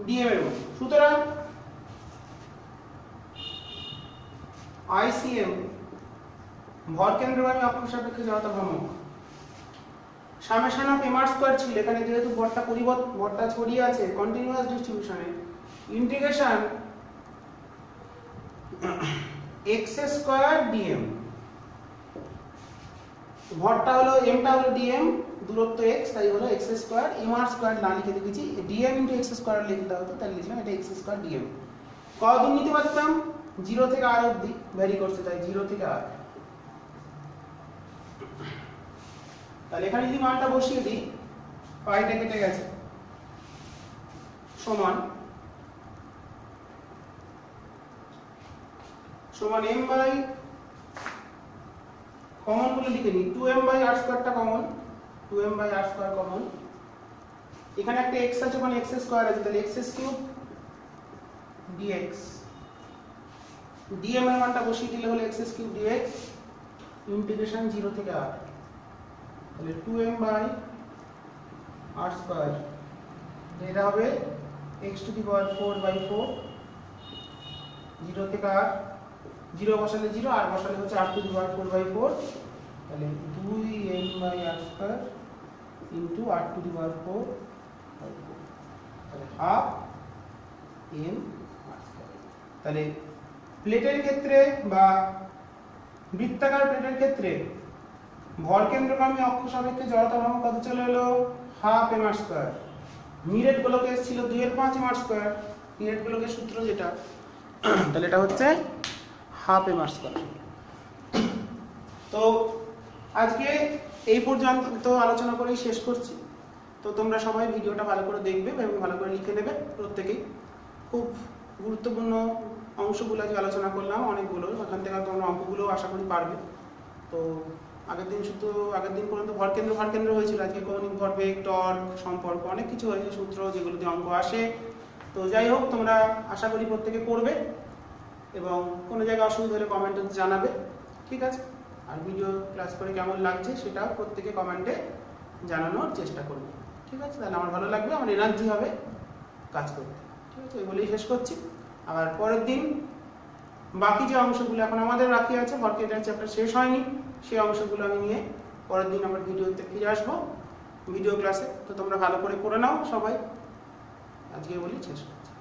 dm এর মতো। সুতরাং ICM ভর কেন্দ্রগামী অক্ষ সাপেক্ষে জড়তা ভ্রামক, summation of m r square ছিল, এখানে যেহেতু ভরটা ছড়িয়ে আছে কন্টিনিউয়াস ডিস্ট্রিবিউশনে, ইন্টিগ্রেশন x স্কয়ার dm, ভরটা হলো mটা হলো dm, দূরত্ব x, তাই হলো x square, m r square না লিখে দিয়েছি, dm * x স্কয়ার লিখতে হতো, তাই লিখলাম এটা x স্কয়ার dm। কত দূর নিতে পারতাম, 0 থেকে r অবধি ভ্যারি করছে, তাই 0 থেকে r। তাহলে এখানে যদি মানটা বসিয়ে দিই, পাইটা কেটে গেছে, সমান m বাই, কমন বলে লিখে নিই, 2m বাই r স্কয়ারটা common, 2m by r square common, এখানে একটা x আছে মানে x স্কয়ার আছে, তাহলে x কিউব dx, dm এর মানটা বসিয়ে দিলে হলো x কিউব dx, ইন্টিগ্রেশন 0 থেকে r, তাহলে 2m বাই r স্কয়ার, এটা হবে x টু দি পাওয়ার 4/4, 0 থেকে r, 0 বসালে 0, r বসালে হচ্ছে r টু দি পাওয়ার 4/4, তাহলে 2m by r square into r to the power 4/4, তাহলে হাফ m r স্কয়ার। তাহলে প্লেটের ক্ষেত্রে বা বৃত্তাকার প্লেটের ক্ষেত্রে ভর কেন্দ্রগামী অক্ষ সাপেক্ষে জড়তা ভ্রামক কত চলে এলো half M R square. Muriate গোলকে ছিল 2/5 এম আর স্কয়ার, মিরেট গোলকের সূত্র যেটা, তাহলে এটা হচ্ছে হাফ এম আর স্কয়ার। তো আজকে এই পর্যন্ত আলোচনা করেই শেষ করছি। তো তোমরা সবাই ভিডিওটা ভালো করে দেখবে এবং ভালো করে লিখে নেবে প্রত্যেকেই। খুব গুরুত্বপূর্ণ অংশগুলো আজকে আলোচনা করলাম অনেকগুলো, ওখান থেকে তোমরা অঙ্কগুলো আশা করি পারবে। তো আগের দিন পর্যন্ত ভর কেন্দ্র হয়েছিল, আজকে কৌণিক ভরবেগ, টর্ক, সম্পর্ক অনেক কিছু হয়েছে, সূত্র যেগুলো দিয়ে অঙ্ক আসে। তো যাই হোক, তোমরা আশা করি প্রত্যেকে করবে এবং কোনো জায়গায় অসুবিধা হলে কমেন্টে জানাবে, ঠিক আছে? আর ভিডিও ক্লাস করে কেমন লাগছে সেটা প্রত্যেকে কমেন্টে জানানোর চেষ্টা করবে, ঠিক আছে? তাহলে আমার ভালো লাগবে, আমার এনার্জি হবে কাজ করতে, ঠিক আছে? এই বলেই শেষ করছি। আবার পরের দিন বাকি যে অংশগুলো এখন আমাদের বাকি আছে, ভরকেন্দ্রের চ্যাপ্টার শেষ হয়নি, সেই অংশগুলো আমি নিয়ে পরের দিন আমার ভিডিওতে ফিরে আসবো, ভিডিও ক্লাসে। তো তোমরা ভালো করে নাও সবাই, আজকে বলি শেষ করছি।